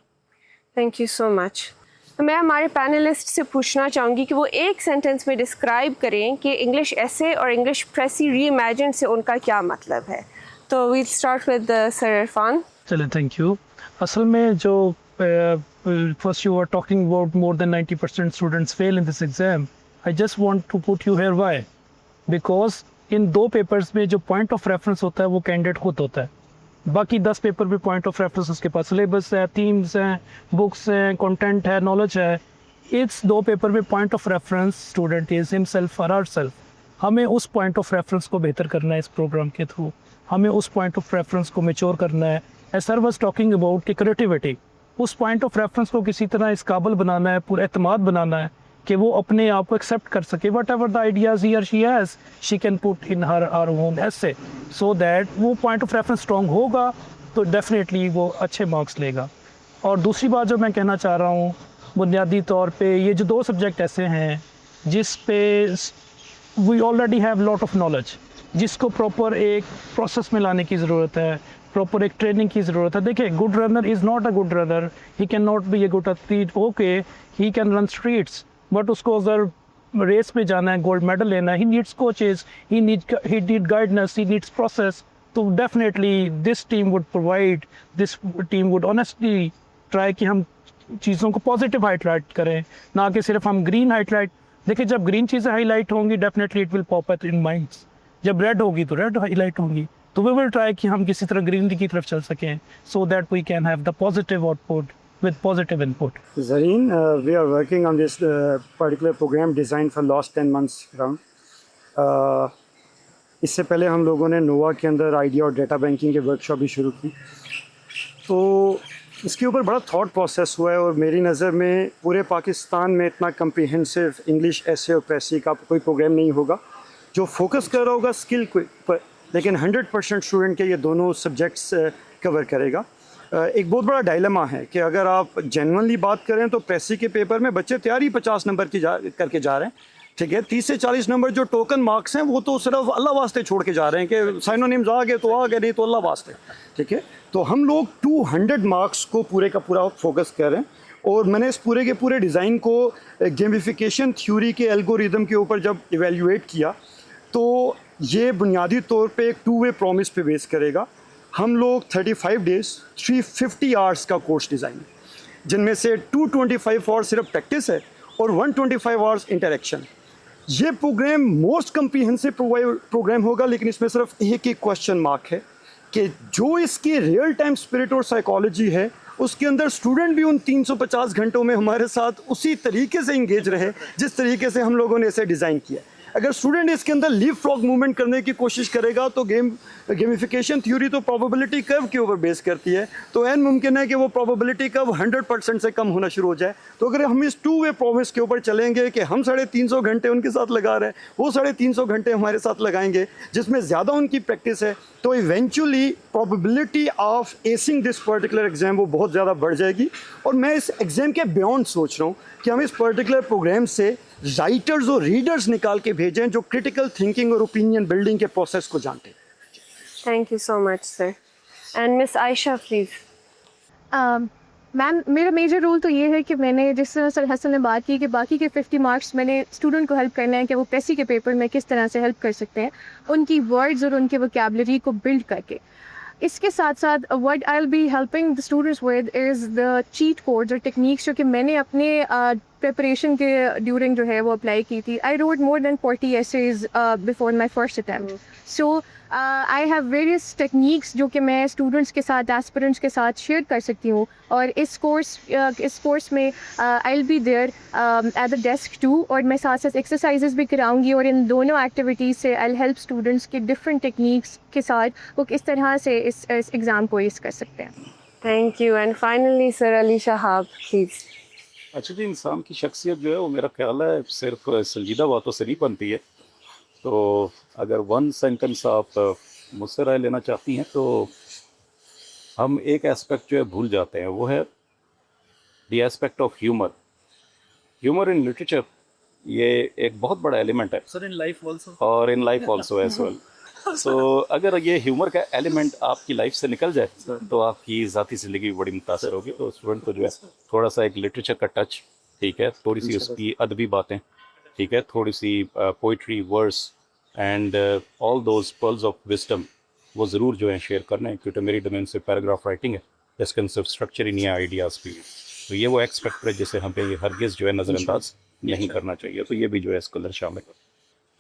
Thank you so much. मैं हमारे पैनलिस्ट से पूछना चाहूँगी कि वो एक सेंटेंस में डिस्क्राइब करें कि इंग्लिश एसे और इंग्लिश प्रेसी रीइमेजिन से उनका क्या मतलब है। तो we'll start with sir Irfan. चलें, थैंक यू। असल में जो first you are talking about more than 90% students fail in this exam, I just want to put you here why, because in 2 papers में जो पॉइंट ऑफ रेफरेंस होता है वो कैंडिडेट खुद होता है। बाकी 10 पेपर में पॉइंट ऑफ रेफरेंस उसके पास सिलेबस है, थीम्स हैं, बुक्स हैं, कंटेंट है, नॉलेज है। इस 2 पेपर में point of reference student is himself और आवरसेल्फ। हमें उस पॉइंट ऑफ रेफरेंस को बेहतर करना है इस प्रोग्राम के थ्रू, हमें उस पॉइंट ऑफ रेफरेंस को मैच्योर करना है। As sir was talking about कि क्रिएटिविटी, उस पॉइंट ऑफ रेफरेंस को किसी तरह इस काबिल बनाना है, पूरा एतमाद बनाना है कि वो अपने आप को एक्सेप्ट कर सके। वट एवर द आइडियाज़ ही और she has, she can put in her own essay, so that वो पॉइंट ऑफ रेफरेंस स्ट्रॉन्ग होगा तो डेफिनेटली वो अच्छे मार्क्स लेगा। और दूसरी बात जो मैं कहना चाह रहा हूँ, बुनियादी तौर पे ये जो 2 सब्जेक्ट ऐसे हैं जिस पे we already have lot of knowledge, जिसको प्रॉपर एक प्रोसेस में लाने की ज़रूरत है, प्रॉपर एक ट्रेनिंग की ज़रूरत है। देखिए, good runner is not a good runner, he can not be a good athlete. Okay, he can run streets, but उसको अगर रेस में जाना है, गोल्ड मेडल लेना है, he needs coaches, he need guidance, he needs process. तो definitely this team would provide, this team would honestly try कि हम चीज़ों को पॉजिटिव हाईलाइट करें, ना कि सिर्फ हम ग्रीन हाईलाइट। देखिए, जब ग्रीन चीज़ें हाईलाइट होंगी definitely it will pop up in minds, जब रेड होगी तो रेड हाईलाइट होंगी। तो वी विल ट्राई कि हम किसी तरह ग्रीनरी की तरफ चल सकें, so that we can have the positive output with positive input. Zareen, we are working on this particular program designed for last 10 months around. इससे पहले हम लोगों ने नोवा के अंदर आइडिया और डेटा बैंकिंग के वर्कशॉप भी शुरू की। तो इसके ऊपर बड़ा थॉट प्रोसेस हुआ है, और मेरी नज़र में पूरे पाकिस्तान में इतना कम्प्रीहेंसिव इंग्लिश एसे और प्रेसी का कोई प्रोग्राम नहीं होगा जो फोकस कर रहा होगा स्किल पर, लेकिन 100% स्टूडेंट के ये दोनों सब्जेक्ट्स कवर करेगा। एक बहुत बड़ा डायलेमा है कि अगर आप जेन्युइनली बात करें तो प्रेसी के पेपर में बच्चे तैयारी 50 नंबर की करके जा रहे हैं, ठीक है। 30 से 40 नंबर जो टोकन मार्क्स हैं वो तो सिर्फ अल्लाह वास्ते छोड़ के जा रहे हैं कि साइनोनिम्स आ गए तो आ गए, नहीं तो अल्लाह वास्ते, ठीक है। तो हम लोग 200 मार्क्स को पूरे का पूरा फोकस कर रहे हैं, और मैंने इस पूरे के पूरे डिज़ाइन को गेमिफिकेशन थ्योरी के एल्गोरिदम के ऊपर जब इवेल्युएट किया तो ये बुनियादी तौर पे एक 2 वे प्रॉमिस पे बेस करेगा। हम लोग 35 डेज़ 350 आवर्स का कोर्स डिज़ाइन, जिनमें से 225 आवर्स सिर्फ प्रैक्टिस है और 125 आवर्स इंटरेक्शन। ये प्रोग्राम मोस्ट कम्प्रीहेंसिव प्रोग्राम होगा, लेकिन इसमें सिर्फ एक ही क्वेश्चन मार्क है कि जो इसकी रियल टाइम स्पिरिट और साइकोलॉजी है उसके अंदर स्टूडेंट भी उन 350 घंटों में हमारे साथ उसी तरीके से इंगेज रहे जिस तरीके से हम लोगों ने इसे डिज़ाइन किया। अगर स्टूडेंट इसके अंदर लीव फ्रॉग मूवमेंट करने की कोशिश करेगा तो गेमिफिकेशन थ्योरी तो प्रोबेबिलिटी कर्व के ऊपर बेस करती है, तो एन मुमकिन है कि वो प्रोबेबिलिटी कर्व 100% से कम होना शुरू हो जाए। तो अगर हम इस 2 वे प्रॉमिस के ऊपर चलेंगे कि हम 350 घंटे उनके साथ लगा रहे हैं, वो 350 घंटे हमारे साथ लगाएंगे, जिसमें ज़्यादा उनकी प्रैक्टिस है, तो eventually probability of acing this particular exam वो बहुत ज़्यादा बढ़ जाएगी। और मैं इस एग्ज़ाम के बियॉन्ड सोच रहा हूँ कि हम इस पर्टिकुलर प्रोग्राम से राइटर्स और रीडर्स निकाल के भेजें जो क्रिटिकल थिंकिंग और ओपिनियन बिल्डिंग के प्रोसेस को जानते हैं। Thank you so much sir. And miss Ayesha please. Ma'am मेरा मेजर रोल तो ये है कि मैंने जिस तरह सर हसन ने बात की कि बाकी के 50 मार्क्स मैंने स्टूडेंट को हेल्प करना है कि वो प्रेसी के पेपर में किस तरह से हेल्प कर सकते हैं उनकी वर्ड्स और उनके वोकैबुलरी को बिल्ड करके। इसके साथ साथ what I will be helping the students with is the cheat codes और टेक्निक्स जो कि मैंने अपने प्रिपरेशन के ड्यूरिंग जो है वो अप्लाई की थी। I wrote more than 40 essays before my first attempt. So I have various techniques जो कि मैं स्टूडेंट्स के साथ एस्पिरेंट्स के साथ शेयर कर सकती हूँ। और इस कोर्स में I will be there at the desk too, और मैं साथ साथ एक्सरसाइजेस भी कराऊंगी और इन दोनों एक्टिविटीज़ से आई विल हेल्प स्टूडेंट्स के डिफरेंट टेक्निक्स के साथ वो किस तरह से इस एग्ज़ाम को इस कर सकते हैं। Thank you and finally sir Ali Shahab please. अच्छा जी, इंसान की शख्सियत जो है वो मेरा ख्याल है सिर्फ संजीदा बातों से नहीं बनती है। तो अगर वन सेंटेंस आप मुझसे राय लेना चाहती हैं तो हम एक एस्पेक्ट जो है भूल जाते हैं, वो है the aspect of humour. Humour in literature ये एक बहुत बड़ा एलिमेंट है, सर इन लाइफ ऑल्सो, और in life also as well. So अगर ये ह्यूमर का एलिमेंट आपकी लाइफ से निकल जाए तो आपकी ज़ाती ज़िंदगी भी बड़ी मुतासर होगी। तो स्टूडेंट को जो है थोड़ा सा एक लिटरेचर का टच, ठीक है, थोड़ी सी उसकी अदबी बातें, ठीक है, थोड़ी सी poetry, verse and all those pearls of wisdom वो ज़रूर जो है शेयर करना है, क्योंकि मेरी डोमेन से पैराग्राफ राइटिंग है, इसके अंदर सिर्फ स्ट्रक्चर ही नहीं है, आइडियाज़ भी। तो ये वो एक्सपेक्ट है जिसे हमें ये हरगिज़ जो है नज़रअंदाज नहीं करना चाहिए। तो ये भी जो है इसके अंदर शामिल है।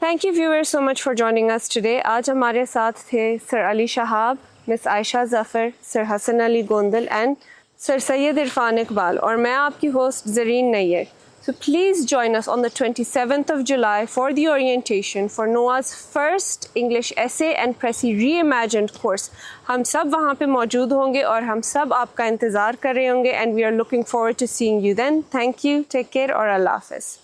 Thank you viewers so much for joining us today. आज हमारे साथ थे sir Ali Shahab, miss Ayesha Zafar, sir Hasan Ali Gondal and sir Syed Irfan Iqbal, और मैं आपकी host Zareen Nayyar. So please join us on the 27th of July for the orientation for NOAA's first English essay and Pressy reimagined course. हम सब वहाँ पे मौजूद होंगे और हम सब आपका इंतज़ार कर रहे होंगे and we are looking forward to seeing you then. Thank you, take care और अल्लाह हाफ़िज़।